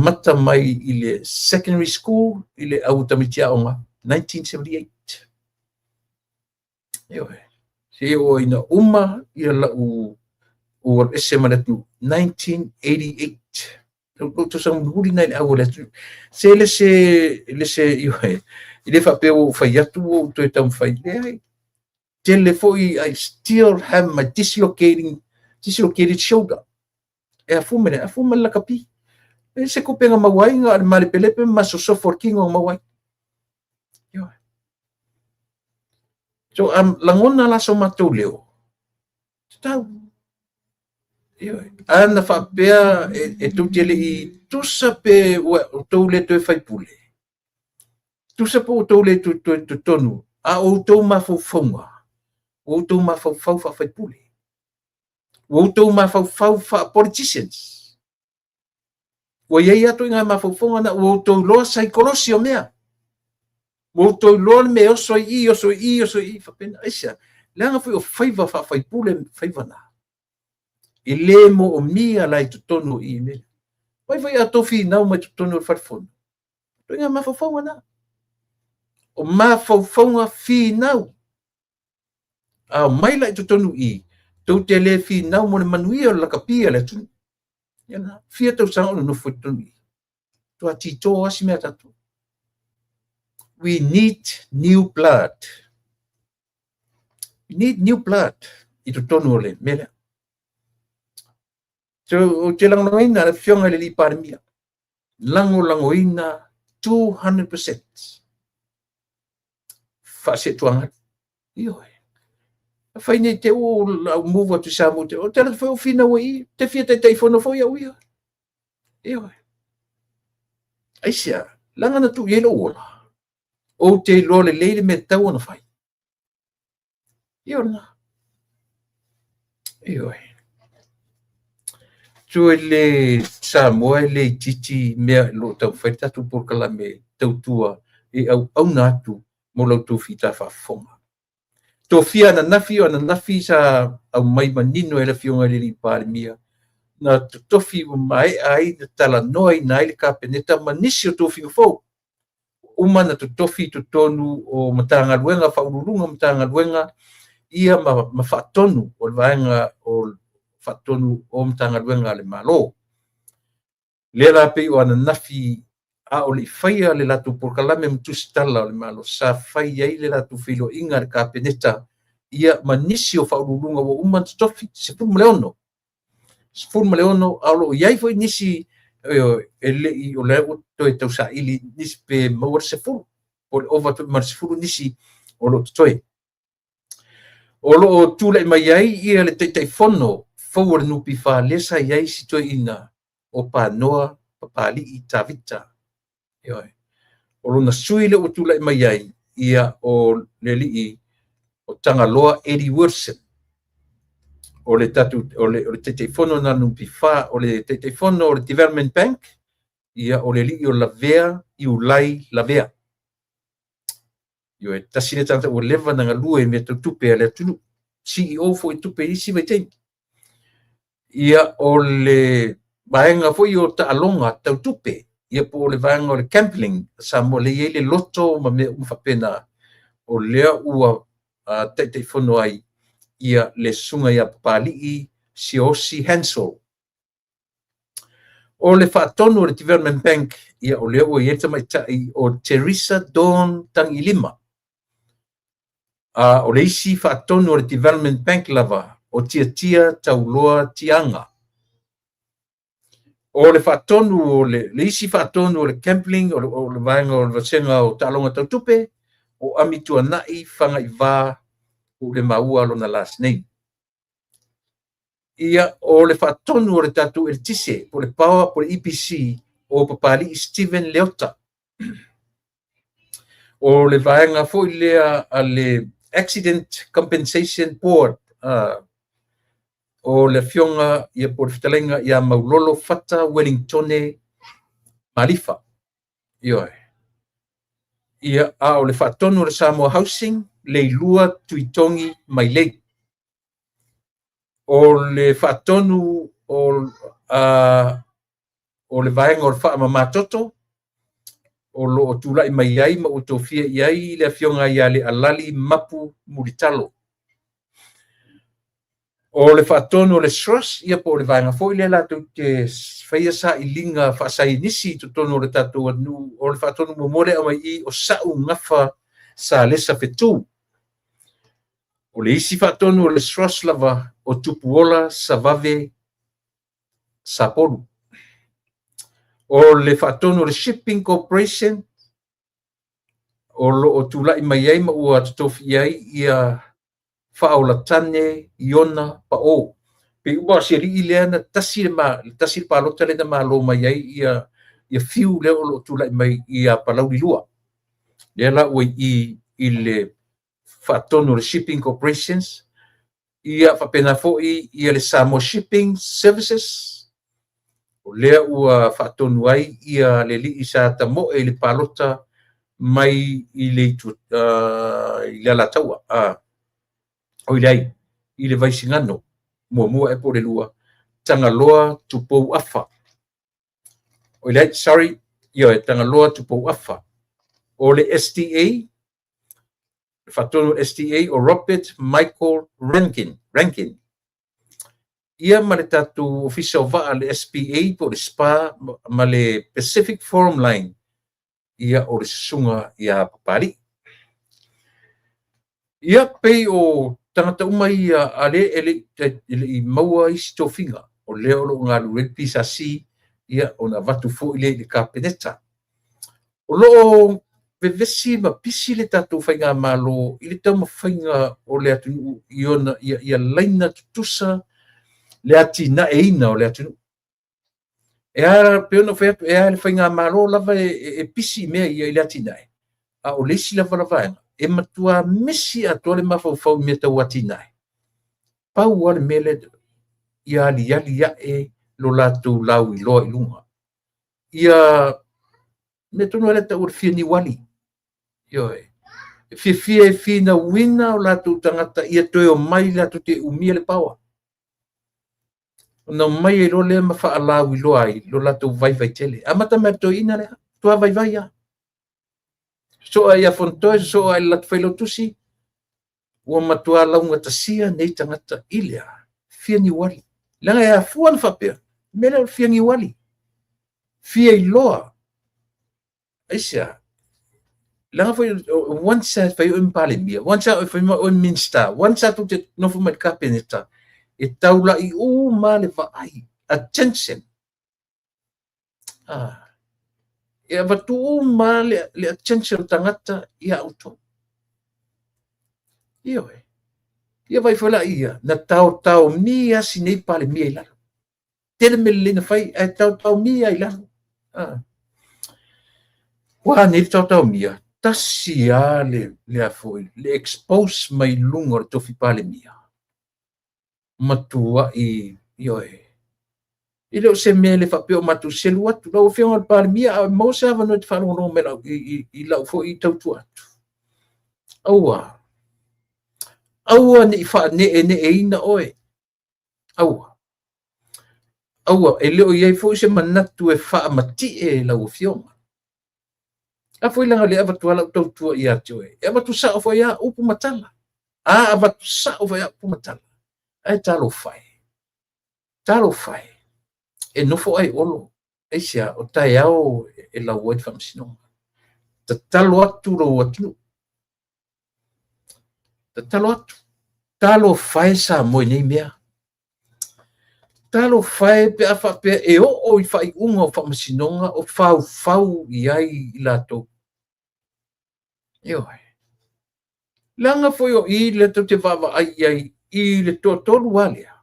mata mai ile secondary school ile autamitia onga 1978 se o ina uma ia la o ese manatu 1988 tu sang nguri nai awole se le ile fa pe o fa yatu o to tam fa ile telefoi I still have my dislocated shoulder e a fumene la kapi se kupenga mawai nga mali pelepe masoso forking o mawai. So langona la so matuleo. Tau. Ana whapea e tutele I tusa pe tole te whaipule. Tusa po tole tu tonu. A o tau mawhauwhaunga. O tau mawhauwhau whaipule. O tau mawhauwhau politicians. O iei ato I ngā mawhauwhaunga na o tau loa psychologio mea. O tau loa me oso I whapena. Aisa, leanga fui o whaiva whaipule whaiva na. I le mo o mia lai tu tonu I me. Vai a tofi nau mai tu tonu wharfonu. Toi ngā mawhauwhaunga na. O mawhauwhaunga fi nau. A mai lai tu tonu I. Tau te le fi nau mo ne manuia o lakapia le tunu. Iana, fia tau sa ono no fui tonu I. Tua tito asi mea tatu. We need new blood. We need new blood. I tu tonu o le mele. So, te langoina le fionga le li parimia. Langoina 200%. Fase tuanga. Iyo. Faine te o la move to samu te. O te la foi o fina wai. Te fia te fono foi au ia. Iyo. Aisia, langana tu yelo ola. O te lole leile me tau ona fai. Iyo na. Iyo. So le Samoa le titi mea lo tau whaita tu porkala me tautua e au natu mo lau tau fita whafonga. Tō fia na nafi sa au mai manino e la fionga le li parimia. Na tofi mai ai na tala noi na ile ka peneta manisi o tofi fo. Uma na tofi tu tonu o matanga luenga whaururunga matanga luenga ia ma whatonu o vaenga o whatonu o mtanga luenga le malo. Le la pe o ana nafi a o le whaia le latu porkalame mtusitala o le malo. Sa whaia i le latu whilo inga le ka peneta ia manisi o whaururunga o uman tofi se pumu leono. Se pumu leono alo iai foi nisi ele I o le o toi tau sa ili nisi pe mawar se furu. O le ova mar se furu nisi o lo toi. O lo o tūlai mai ai ia le teitai fono forward nupi fa lesa iai si toi ina o panoa papali I tavita. O lo na sui le o tūlai mai ai ia o le li o Tangaloa Eddie Wilson. O le tatu o le teitai fono na nupi fa o le teitai fono o le Development Bank ia o le li o la vea I ulai la vea. Yo e tasine tanta o leva na ngalua me tupe le tunu CEO fo tupe isi mai tei. Ia o le vaenga fo o ta alonga tau tupe. Ia po le vaenga o le camping sa mo le ele loto ma me whapena o lea ua tei fono ai ia le sunga ia papali'i si osi Hansel. O le whaatonu o le Development Bank ia o lea ua ieta mai tai o Teresa Dawn Tangilima. O le isi whaatonu o le Development Bank lava o tia tauloa tianga. O le whaatonu o le isi whaatonu o le camping o le vaenga o le vasenga o talonga tautupe o amitua nai whanga I wā o le maua lona last name. Ia o le whaatonu o le tatu e tise po le pawa po le EPC o papali Stephen Leota. O le vaenga fo I lea a le Accident Compensation Board o le fionga ia po le fitalenga ia maulolo fata Wellingtone Malifa. Ia o le whaatonu o le Samoa Housing le ilua tuitongi mai lei. O le whaatonu o le vaenga o le wha mamatoto o lo o tūlai mai ai ma o tōwhia iai le fionga ia le alali mapu muritalo. O le whaatonu o le SROS ia po le vaenga fo I le la tu te whaia sa I linga whaasai nisi tu tonu o le tatu anu o le whaatonu mo more a mai I o sau ngafa sa lesa fetu. O le isi whaatonu o le SROS lava o tupuola sa vave sa poru. o le whaatonu le Shipping Corporation, o lo o tula i mai ai ma ua tofi ai ia whaolatane iona pa o. Pe ua seri i lea na tasi le palota le na malo mai ai ia fiu leo lo tula i mai ia palau li lua. Lea la ua i le whaatonu le Shipping Corporations, ia whapena fo'i ia le Samoa Shipping Services, o lea ua whaatonu ai ia le li i sa tamo e le palota mai i le ala taua o ilai i le vaisingano mua e po le lua tangaloa tupou afa o ilai sorry ia e tangaloa tupou afa o le STA whatonu STA o Robert Michael Rankin ia ma le tatu official vaa le SPA po le SPA ma le Pacific Forum Line ia o le sunga ia papari. Ia pei o tangata uma ia ale ele i maua i stofinga o leo lo ngā luel pisasi ia o na vatu fo i le kapeneta. O lo vevesi ma pisi le tatu whainga malo i le tau mawhainga o le atu iona ia laina tutusa le ati na eina o le atu. E ara peona whaiatu e ale whainga malo lava e pisi mea ia i le ati nae. A o lesi lava lavaenga. E matua mesi atua le mawhauwhau mea tau ati nae. Pau ale mele ia ali ia e lo latu lau i loa i lunga. Ia me tonu ele tau fia ni wali. Yo e. Fia na wina o latu tangata ia toe o mai latu te umia le paua. No mai e lo le mawha alau i loa i lo latu vai tele. Amata me to ina le tua vai ya. So ia fontoe so ai lat failo tusi. Ua matua launga tasia nei tangata ilea. Fia ni wali. Langa ia fuan whapea. Mele fia ni wali. Fia i loa. Aisia. Langa foi once foi o impale mia. Once foi o minsta. Once tu te no foi mai kapeneta. E taula i o male va ai. Attention. E vatu o male le attention tangata ia auto. Io e. Ia vai fola ia. Na tau mia sinei pale mia i lalo. Tele me le na fai e tau mia i lalo. Wa nei tau mia. Tasia le afoi. Le expose mai lunga tofi pale mia. Matua i io e. Ile o se me le whapeo matu se lua tu lau whionga al pale mia a mau se hawa no te whanongo me lau i lau fo i tautu atu. Aua ni wha ne e ina oe. Aua e leo iei fo se manatu e wha mati e lau whionga. A foi langa le avatu ala tautu i atu e. E avatu sa o fo ia upu matala. Avatu sa o fo ia upu matala. Ai talo fai. E nofo ai olo. E sia o tai au e la wad whamsinonga. Ta talo atu ro atu. Ta talo atu. Talo fai sa moe nei mea. Talo fai pe a whapea e o i whai unga o whamsinonga o fau iai i lato. Ioi. Langa foi o i le to te vava ai i le tolu walia.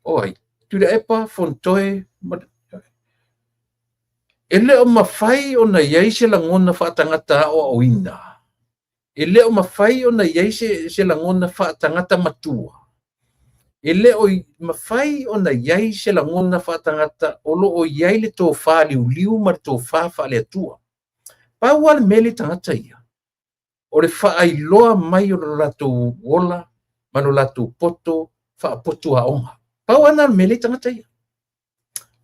Oi, tu le epa fontoe e leo mawhai o na iei se langona whaatangata o oina. E leo mawhai o na iei se langona whaatangata matua. E leo mawhai o na iei se langona whaatangata o lo o iei le tō wha liu ma le tō wha le atua. Pawal mele tangata ia. O le whaailoa mai o lo lato wola, ma lo lato poto, whaapoto a onga. Pauana mele tangata ia.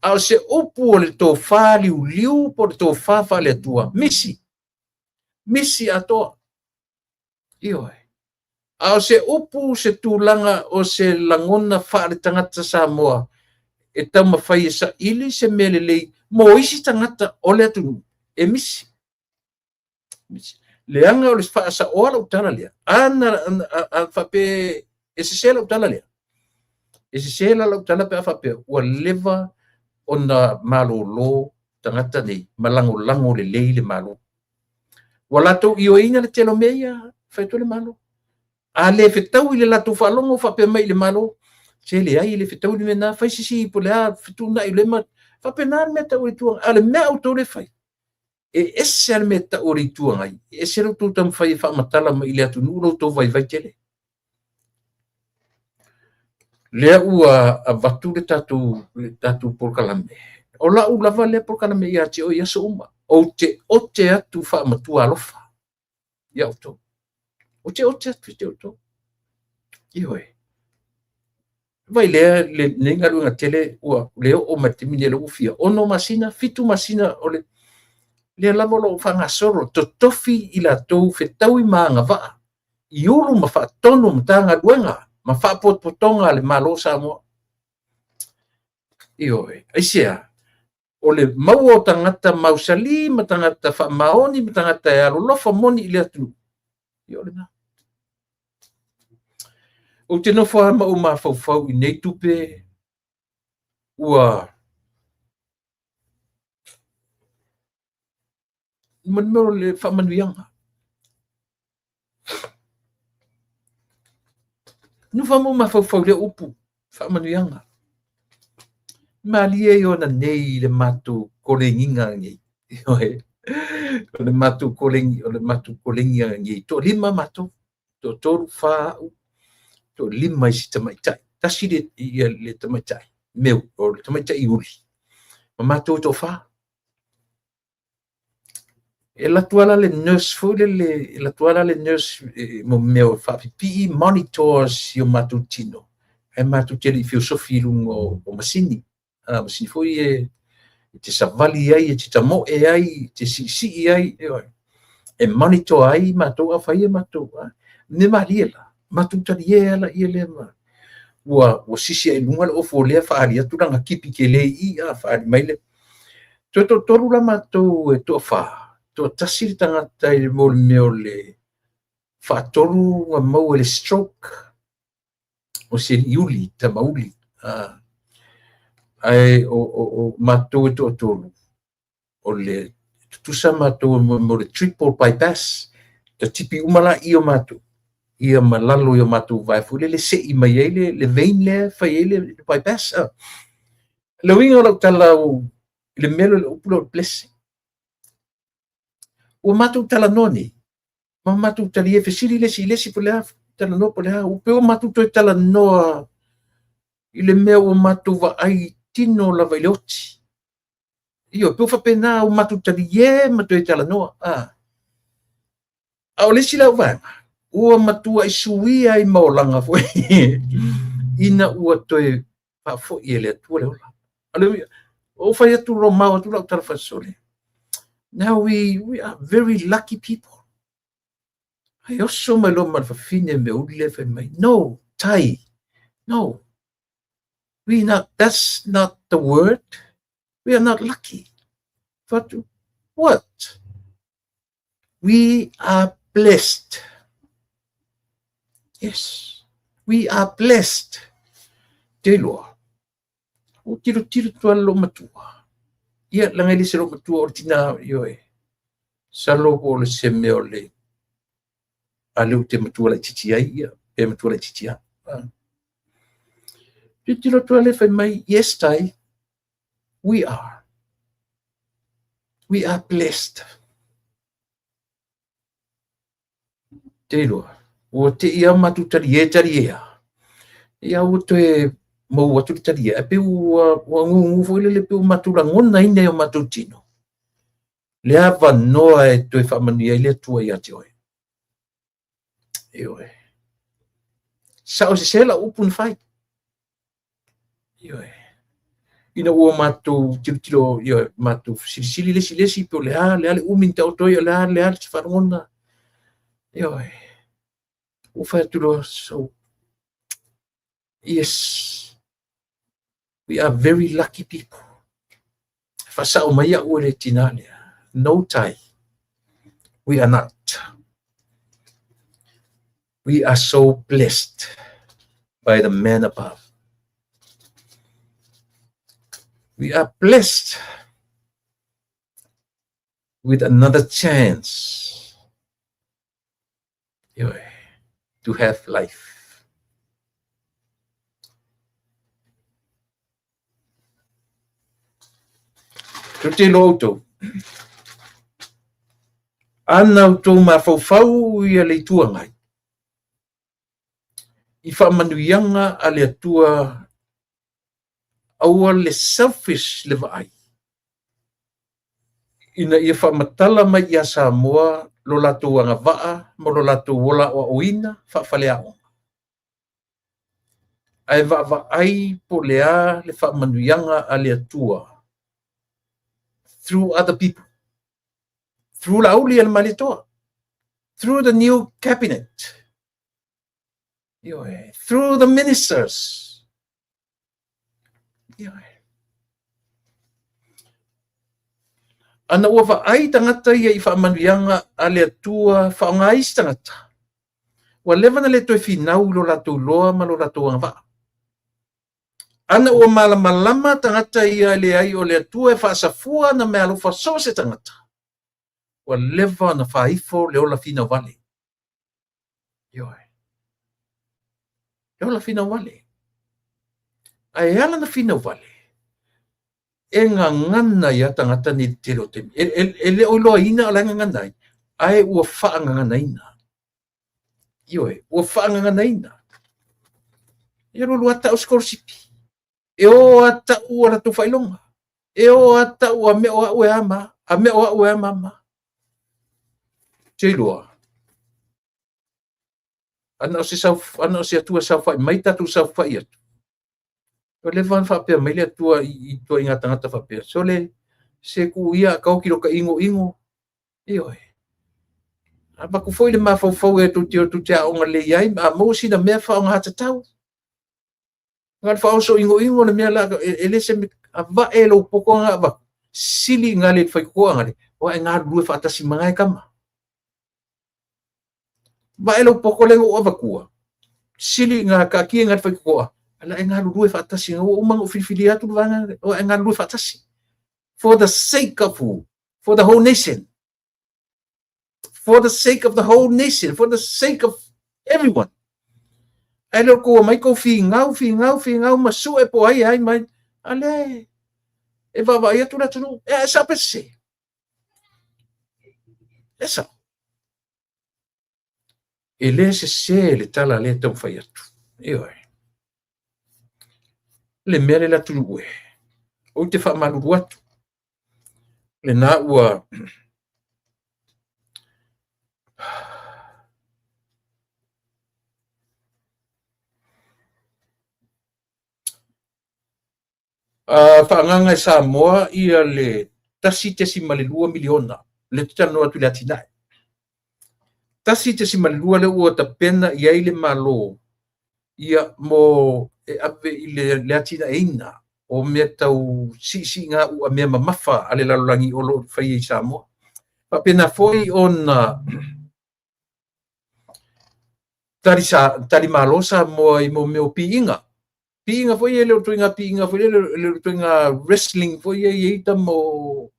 Ao se upu o le tō wha liu po le tō wha le atua. Misi atoa. Ioi. Ao se upu se tūlanga o se langona wha le tangata Samoa. E tau mawhai sa ili se mele lei. Mo isi tangata o le atunu. E misi. Leanga o le wha sa oala utala lea. Ana whape e se sela utala lea. E se sela la utala pe a whape. Ua leva ona malolo tangata nei malango le lei le malo wala to io ina le telo meia fai to le malo a le fetau i le latu whalongo whape mai le malo se le ai le fetau ni mena fai sisi po le a fitu na i le ma whape nā mea tau i tuang a le mea au tau le fai e ese al mea tau i tuang ai e se rau tau tam fai whamatala ma i le atu nuro tau vai vai tele lea ua a watu le tatu polkalame o la u lava le polkalame ia te o ia so uma o te atu whamatua alofa ia o tau o te atu te o tau ioi vai le nenga lunga tele ua leo o matimine le ufia ono masina fitu masina o le lava lo whangasoro to tofi i la tau whetau i maanga waa i uru ma whaatono mtanga luenga ma whaapotonga le malo Samoa ioi aisea o le mau o tangata mausali ma tangata whamaoni ma tangata e alolofa moni i le atu i ole na o te nofo ama o mawhauwhau i nei tupe ua manmero le whamanuianga nu whamu mawhauwhau le upu whamanuianga malie i ona nei le matu kolenginga ngi o le matu kolenginga ngi to lima matu to toru whau to lima isi tamaitai tasi le tamaitai meu o le tamaitai uli ma matu to wha e la tuala le nurse fule le la tuala le nurse mo meu fa pi monitors yo matu tino e matu tele filosofi lungo o masini masini foi te savali ai te tamo ai te si ai e monitor ai matu a fai matu ne mariela matu taliela ile ma o sisi ai lunga o fole fa aria tu nga kipi kele i a fa mai le to toru la matu e to fa to tasiri tangata i mo meo le whaatoru nga mau le stroke o se iuli ta mauli ai o matou e toʻatolu o le tutusa matou mo le triple bypass ta tipi uma laʻi o matou ia ma lalo i o matou vaefule le seʻi mai ai le vein lea fai ai le bypass le uiga o lau tala i le mea le upu le blessing ua matou talanoa nei ma matou talia fesili lesi po le a talanoa po le a upe o matou toe talanoa i le mea ua matou vaai tino lava i le oti io pe faapena o matou talie ma toe talanoa a o lesi lau vaega ua matua i suia i maolaga foi ina ua toe faafoʻi e le atua le ola ale o fai atu romau atu lau tala fasole. Now we are very lucky people. I also my lord malfafine me ule fe mai. No, Tai. No. That's not the word. We are not lucky. But what? We are blessed. Yes. We are blessed. Te loa. O tiro tua lo matua. Ia langa le se lo matua o tina ioe. Salo o le se meo le. Alu te matua la titia ia. E matua la titia. Te tiro tua le fai mai. Yes, Tai. We are. We are blessed. Te loa. O te ia matu tari e. Ia o te mo watu taria pe o ngu foi le pe matu la ngona ine o matu tino le ava noa e to fa mani ile tua ia te oi oi sa o se la upun fai oi ina o matu tiro io matu sili le pe le umin te auto le se farona oi o fa tu so yes. We are very lucky people. Fasao maya ure tinale. No Tai. We are not. We are so blessed by the man above. We are blessed with another chance to have life. Te loto. Ana utou mafau ia le tua ngai. I whaamanuianga a le atua aua le selfish le vaai. Ina ia whaamatala mai ia Samoa lo latou anga vaa, mo lo latou wola o oina, whaafaleao. Ai vaai po lea le whaamanuianga a le atua through other people. Through la uli al malitoa. Through the new cabinet. Through the ministers. Ana ua vaai tangata ia I whaamanuianga a le atua whaongais tangata. Wa levana le toi finau lo latou loa ma lo latou anga vaa. Ana ua malamalama tangata ia le ai o le atua e whaasafua na mea alofa sose tangata. Wa leva na whaifo le ola fina wale. Le ola fina wale. Ai ala na fina wale. E ngā ngana ia tangata ni te lo temi. E le oiloa ina ala ngana ai. Ai ua wha ngana ina. Ua wha ngana ina. E lo luata o skorsipi. E o ata ua ratu whailonga. E o ata ua me oa ue ama. A me oa ue ama ma. Teiloa. Ana o se atua sau whai. Mai tatu sau whai atu. O le van whapea mai le atua I tua inga tangata whapea. So le se ku ia kau kiro ka ingo. A baku foi le mawhau e tu te aonga le iai. A mausi na mea whaonga hata tau. Ngal whao so ingo le mea laka. Ele se a va e lo poko nga ba. Sili nga le whai kua nga le. O e ngā rue whaatasi mga e kama. Va e lo poko le o avakua. Sili nga ka kia nga whai kua. Ala e ngā rue whaatasi. O umang o whiwhiri atu vanga. O e ngā rue whaatasi. For the sake of who? For the whole nation. For the sake of the whole nation. For the sake of everyone. Ai lo ko mai ko ngau masu e po ai mai. Ale. E va ia tu la tu. E sa pese. Esa. Ele se le tala le tau fai atu. Le mere la tu ue. O te fa malu atu. Le na ua whaanganga e Samoa ia le tasi te simalelua miliona le tano atu le atinae. Tasi te simalelua le ua ta pena ia le malo ia mo e ave I le atina eina o mea tau si ngā ua mea mamafa ale lalolangi o lo whai I Samoa. Pa pena foi ona tari malo Samoa I mo meo piinga. Piinga foi ele o tuinga piinga foi ele o tuinga wrestling foi e tamo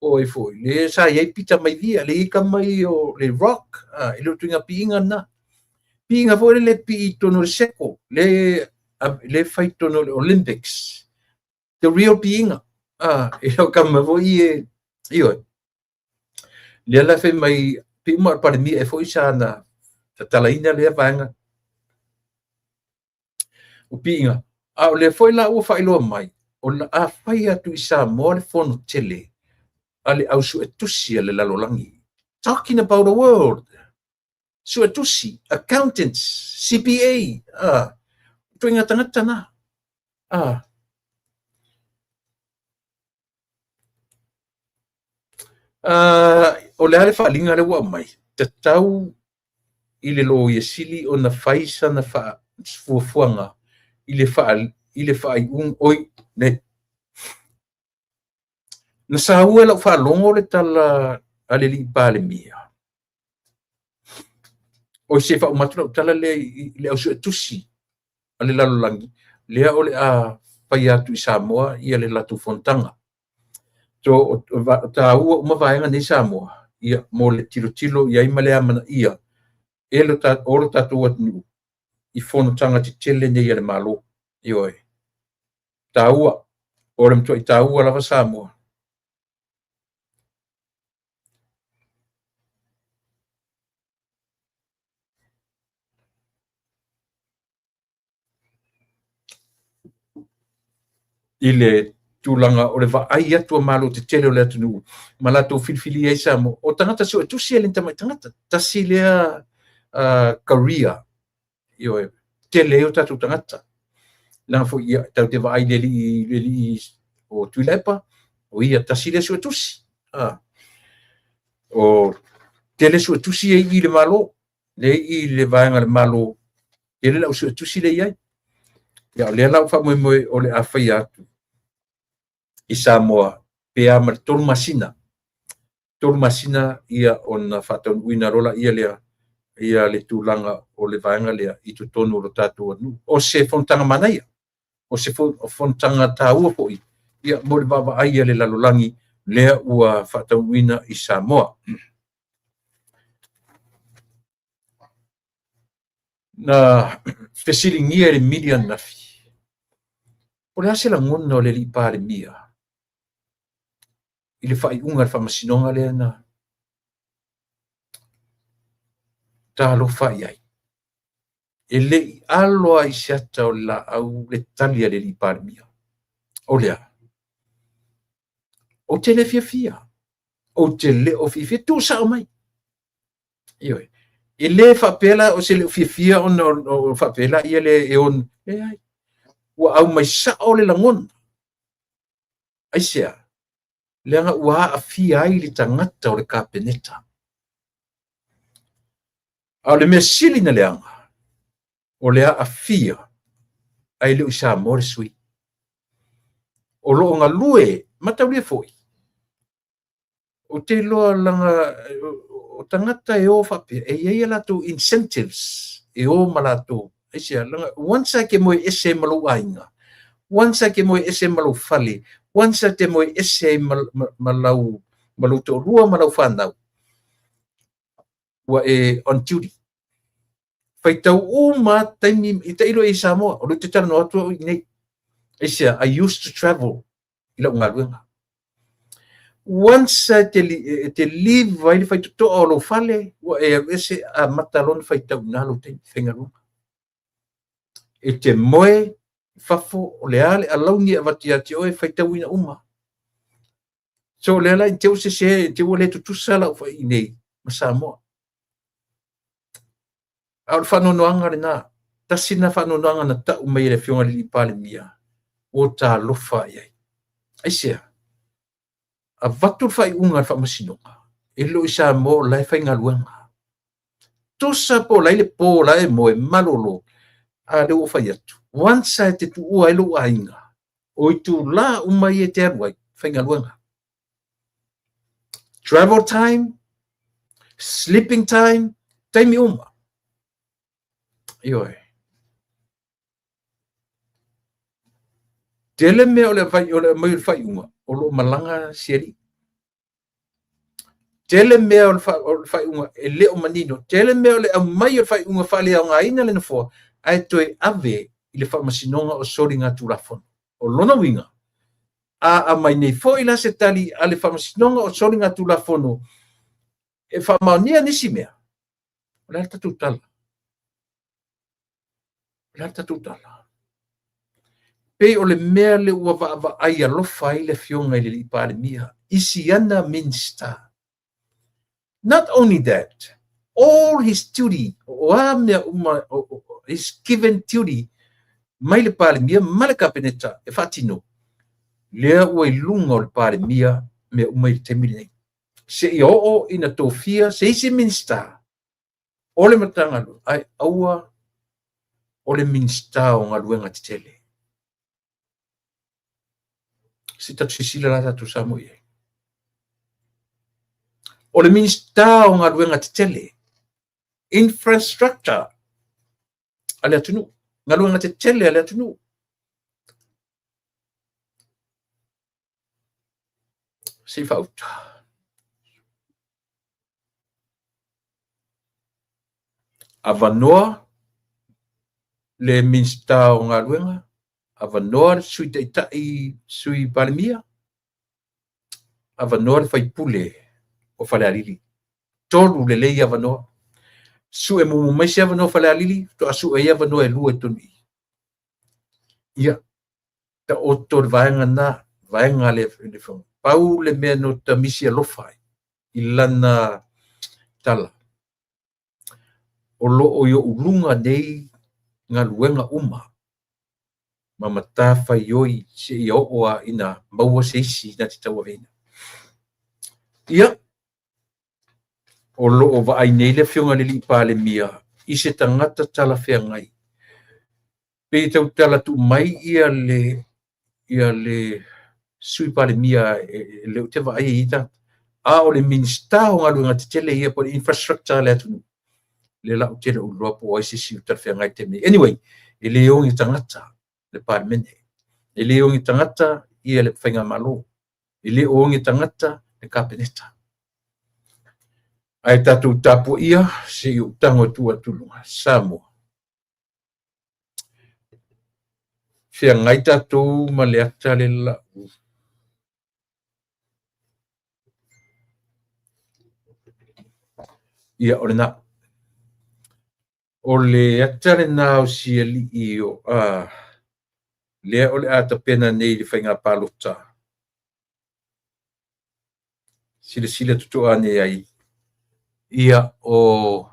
o e foi le sa ia pita mai via le ika mai o le rock ele o tuinga piinga na piinga foi le pi tono seko le fai tono Olympics the real piinga ele o kama foi e io le la fe mai pi mo para mi e foi sa na tatalaina le vanga o piinga o le foi la ua whaeloa mai. O la a whai atu I Samoa le whono tele. Ale au su etusi ale lalolangi. Talking about the world. Su etusi. Accountants. CPA. Tuinga tangata na. O le ale whaalinga le ua mai. Te tau I le lo ia sili o na whaisa na fuafuanga. I le whaai oi ne. Na sa ua lau whaalongo le tala ale li pāle mia. O se wha umatuna tala le au su etusi ale lalolangi. Lea ole pai atu i Samoa ia le latu fontanga. So tāua uma vaenga ni Samoa ia mo le tilo ia ima le amana ia olo tatu atnu i fonotanga te tele nei le malo ioe. Tāua ore mtua i tāua lava Samoa. I le tūlanga o le vaai atua malo te tele o le atunu. Ma lato filifili ai Samoa. O tangata sua tusi e lenta mai tangata. Tasi lea Korea. Ioe. Tele o tatu tangata. Langa fo ia tau te vaai le li o tuilepa. O ia tasi lea sua tusi. O tele sua tusi e i le malo. Le i le vaenga le malo. Tele lau sua tusi le iai. Ia le lau fa moe o le awhai atu. I Samoa, pea ma tolu masina. Tolu masina ia ona whataun uina rola ia le tūlanga o le vaenga lea i tu tonu o lo tātua anu. O se fontanga manaia. O se fontanga tāua po i. Ia mo le baba aia le lalolangi lea ua whataun uina i Samoa. Na fesilingia le media nafi. O le ase la ngona o le li pāre mia. I le whai unga le whamasinonga lea na. Tā lo whai ai. E le i aloa i siata o la au le talia le li pāre mia. O lea. O te le fia. O te le o fia tu sa o mai. Ioi. E le whapela o se le fia o whapela ia le e on. E ai. Ua au mai sa o le langon. Ai sea. Leanga ua a fia ai li tangata o le kapeneta. A le mea sili na leanga. O lea a fia. Ai le usa more sui. O loo ngā lue. Matau lia foi. O te loa langa. O tangata e o whape. E iei alato incentives. E o malato. Ai sea. Langa. Wansa ke moe ese malu ainga. Wansa ke moe ese malu fale. Wansa te moe ese malau to rua malau whanau. Wa e on duty. Whai tau uma taimi i te ilo i Samoa. O te tala no atua i nei. E sea, I used to travel. Ila unga luenga. Wansa te live vai whai tuto o lo fale. Wa e ese a matalon whai tau nalo te whenga runga. E te moe fafo o le ale a launi a vatia te oe whai tau ina uma. So le ala in te ose se te ua le tutusa lau whai nei ma Samoa. Au whanonoanga re nā. Tasina whanonoanga na tau mai le whionga li pāle mia. O tā lofa iai. Ai sea. A vatur whai unga wha masinonga. E lo i Samoa lai whai ngā luanga. Tosa po lai le po lai moe malolo. A leo whai atu. Wansa te tu ua ilo ainga. O i tu la umai e te aruai. Whai ngā luanga. Travel time, sleeping time, time uma. Ioi. Tele me ole mai fai uma, o lo malanga seri. Tele me ole fai uma e leo manino. Tele me ole mai fai uma fale au ngaina le fo. Ai toi ave i le whamasinonga o sori ngā tūrafon. O lona winga. A mai nei fo ila se tali a le whamasinonga o sori ngā tūrafono. E whamaunia nisi mea. O le alta tūtala. O le alta tūtala. Pe o le mea le ua wa ai alofa i le fionga i le li pāle mia. Isiana Minster. Not only that, all his duty, his given duty, mai le pāle mia, ma le kapeneta, e whatino. Lea ua i lunga o le pāle mia, me umai le temili nei. Se i oo ina tōwhia, se isi Minster. O le matangalu, ai aua o le Minster o ngā luenga te tele. Si tatu sisila la tatu Samoa iei. O le Minster o ngā luenga te tele. Infrastructure. Ale atunu. Ngā luenga te tele ale atunu. si fauta. Avanoa le minsta o ngā luenga, avanoa sui te itai sui palemia, avanoa le faipule o falealili. Tolu le lei avanoa. Su e mumu mai se avanoa falealili, to asu e avanoa e lua e tonu. Ia, ta oto le vaenga le whong. Pau le mea no ta misi alofai, ilana tala. O loo yo ulunga nei ngā luenga uma. Ma matafa yoi se i oa ina maua se isi na te taua veina. Ia, o loo wa ai nei le whionga le li pāle mia, i se tangata tala whea ngai. Pe tau tala tu mai ia le sui pāle mia le o te wa ai ita. A o le minsta o ngā luenga te tele ia po le infrastructure le atunu. Le la o tele o loa po ai se si utar whea ngai te me. Anyway, e le ongi tangata le parmene. E le ongi tangata ia le whainga malo. E le ongi tangata le kapeneta. Ai tatu tapu ia se i utango tua tulunga. Samoa. Whia ngai tatu ma le ata le la. Ia ole na. O le ata le nao si ali i o lea ole ata pena nei le whainga palota. Sile tutu ane ai. Ia o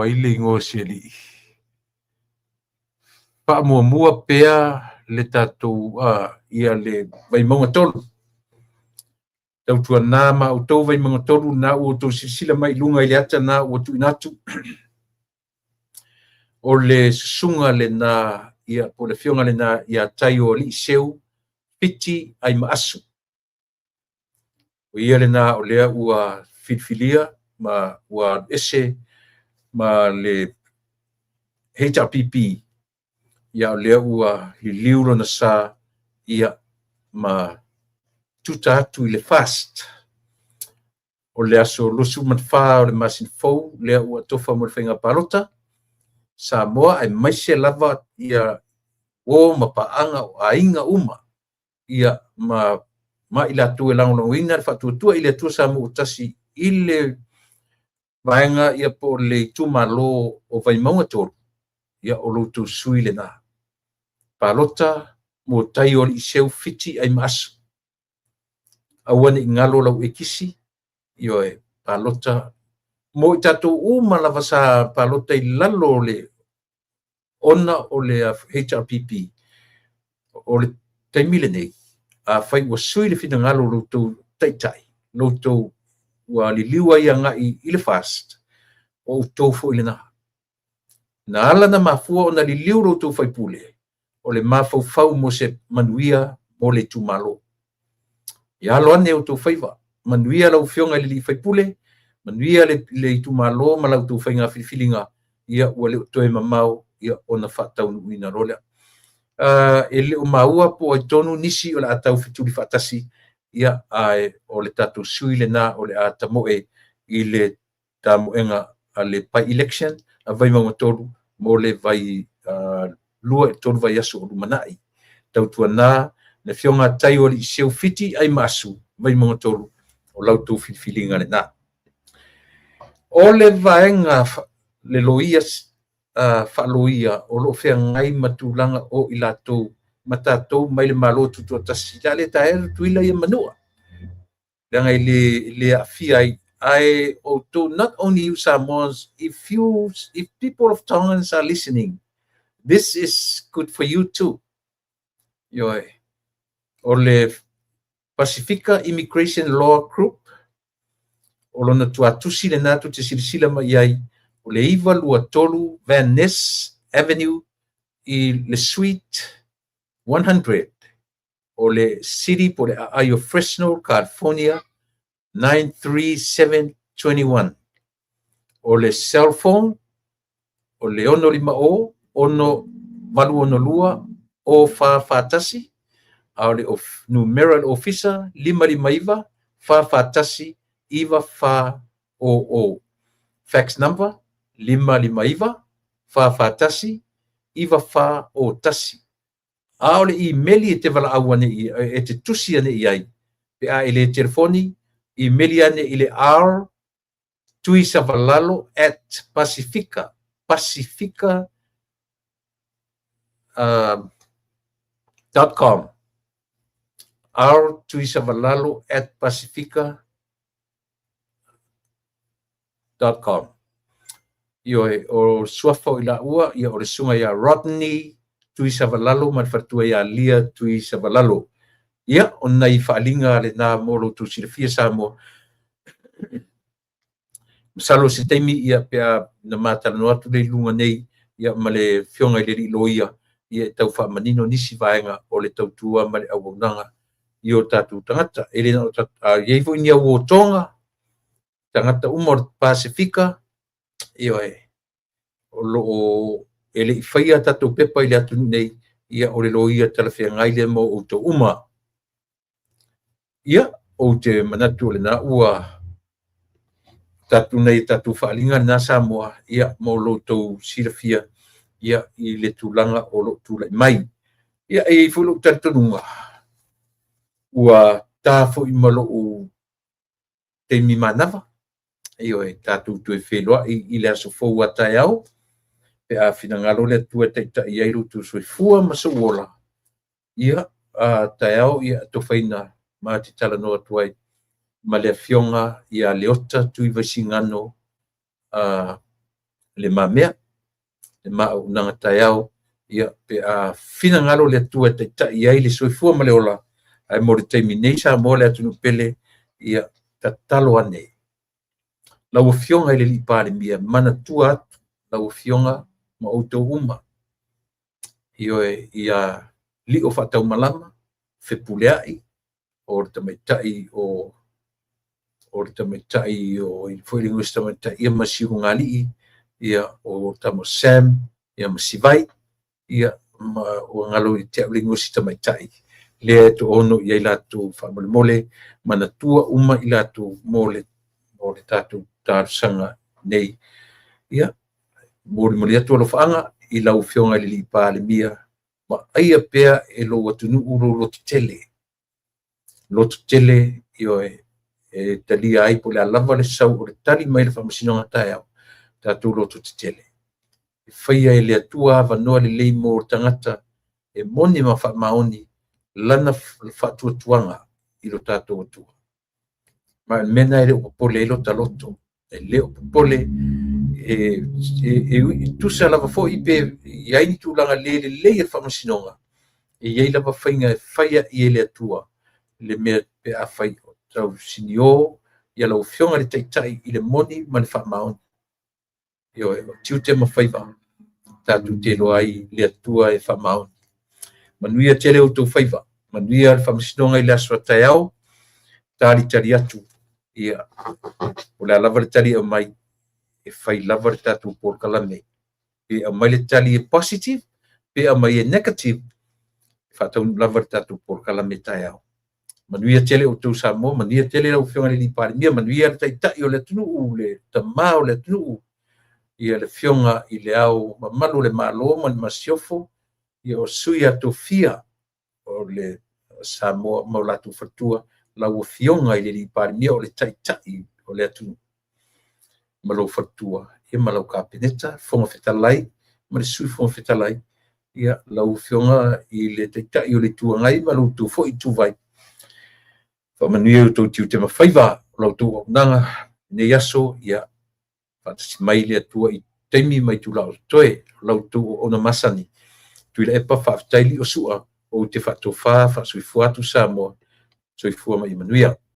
aile ingo si ali. Pa mua pea le tatu ia le vaimonga tolu. Tau tua nā ma o tau vaimonga tolu na o tau sila mai lunga i le ata na o tu inatu. O le susunga le na ia po le fionga le na ia tai o li seu piti ai maasu. O ia le na o lea ua filfilia ma ua ese ma le HRPP ia o lea ua liulo na sa ia ma tuta atu i le fast. O le aso losu matwha o le masin fau lea ua tofa mo le whainga palota. Sa moa ai maise lava ia o mapaanga o ainga uma ia ma ila tu e lango ina le fatuatua ile tu sa mo utasi ile vaenga ia po le tumalo o vaimaunga tolu ia o lutu sui le na palota mo tai o i seu fiti ai masu awane ingalo lau ekisi io e palota mo i tatu uma lava sa palota i lalo le ona o le HRPP o le taimile nei a fai ua sui le fina ngalo loutou taitai loutou ua liliua ia ngai i le fast o utou fo i le na ala na mafua o na liliu loutou fai pule o le mafaufau mo se manuia mo le tumalo ia lo ane o tou faiva manuia lau fionga li fai pule manuia le tumalo ma lau tou fai ngā filifilinga ia ua le toe mamau ia ona whatau nuina rolea. E le o maua po ai tonu nisi o le atau fituli whatasi ia ai o le tatu sui le na o le ata moe i le tamuenga a le pai election a vai maunga tolu mo le vai lua e tolu vai asu o lumanai. Tautua na le fionga tai o li seu fiti ai masu vai maunga tolu o lautu filifilinga le na. O le vaenga le loias whaaloia o lo whea ngai matulanga o i latou matatou mai le malo tutua tasi la le tae tuila ia manua. Langa i le afia ai o to not only you Samoans, if people of Tongans are listening, this is good for you too. Yo, o le Pacifica Immigration Law Group o lona tuatusi le natu te silisila mai ai o le iwa lua tolu Van Ness Avenue i le Suite 100 o le City po le Ayo Fresno, California 93721 o le cell phone o le 05 ono valu ono lua o whawhatasi, aole of numeral officer, 555, whawhatasi, iwa wha o. Fax number, 555, whawhatasi, iwa wha o tasi. Aole emaili e te wala awane e te tusi ane i ai. Pe a ele telefoni, emaili ane ile r tui savalalo at Pacifica .com. R tui savalalo at Pacifica.com. Io o suafo ila ua, ia o le sunga ia Rodney tui savalalo, man fatua ia lia tui savalalo. Ia, o nei whaalinga le nā moro tu sirafia sa mo. Salo se teimi ia pea na mātano atu le lunga nei, ia ma le whionga i le rilo ia tau wha manino nisi vaenga o le tautua ma le awaunanga i o tātou tangata. Ele na o ieifu inia o tonga, tangata umor Pasifika, io o loo ele i whaia tātou pepa i le atu nei, ia o le lo ia talawhia ngaile mo o tau uma. Ia, o te manatu o le na ua tatu nei tatu whaalinga na Samoa, ia mo lo tau sirafia, ia i le tūlanga o lo tūlai mai. Ia e fulu tatununga. Ua tāfo i malo o te mimanawa. Io e tatu tu e whelua i le aso fōu atai au. Pe a finangalo le tua teita i eiru tu sui fua maso wola. Ia tai au ia to whaina ma te tala noa tuai. Ma le fionga ia leota tui vaisingano le mamea. Le mau nanga tai au. Ia pe a finangalo le tua teita i ei le sui fua ma le ola. Ai mo le teimi nei sa mo le atunu pele ia tatalo ane. Lau fionga i le li pāle mia mana tua atu. Lau fionga ma outou uma. Io e ia li o whatau malama, whepuleai, o le tamaitai o le tamaitai o i whoiringus tamaitai ia masiu ngali ia o tamo Sam, ia masivai, ia o ngalo i te aulingusi tamaitai. Lea to ono ia i latu whamole mole, mana tua uma i latu mole tatu sanga nei. Ia, mori atu alo whaanga, i lau whionga li pāle mia, ma aia pea e lo watunu uro lotu tele. Lotu tele, io e talia ai po le alava le sau o le tali mai le whamasinonga tai au, tātou lotu tele. E whaia e le atua wanoa le leimo o tangata, e moni ma wha maoni, lana whatua tuanga i lo tātou atua. Ma mena e le opopole e lo taloto, e le opopole, tusa lava fo i pe i aini tūlanga le e whamasinonga. E iei lava whainga e whaia i e le atua, le mea pe a whai o tau sinio, i alau whionga le taitai i le moni ma le whamaoni. Io e tiu te mawhaiva, tātou te loa ai le atua e whamaoni. Manuia tele o tau whaiva, manuia le whamasinonga i le aswa tai au, tāli tari atu, ia, o le alava le tali au mai, e whai lava le tātou pōrkalame. Pe a mai le tali e positive, pe a mai e negative, whatau lava le tātou pōrkalame tai au. Manuia tele o tau Samoa, manuia tele au whionga le li pāle mia, manuia le taitai o le tunu le tamā o le tunu ia le whionga i le au mamalu le malo ma le masiofo, ia o sui atu fia o le Samoa mau latu whatua, lau o whionga i le li pāle mia o le taitai o le atunu. Malau whatua, ia malau kāpeneta, whonga whetalai, ma le sui whonga whetalai, ia lau whionga i le taitai o le tuangai, malau tu fo i tuvai. Whamanuia o tau tiu te mawhaiva, lau tu o nanga, ne yaso, ia, whatasi mai le atua i teimi mai tu lau toe, lau tu o na masani, tu ila epa whaftaili o sua, o te whatofa, whasuifua tu Samoa, soifua mai manuia.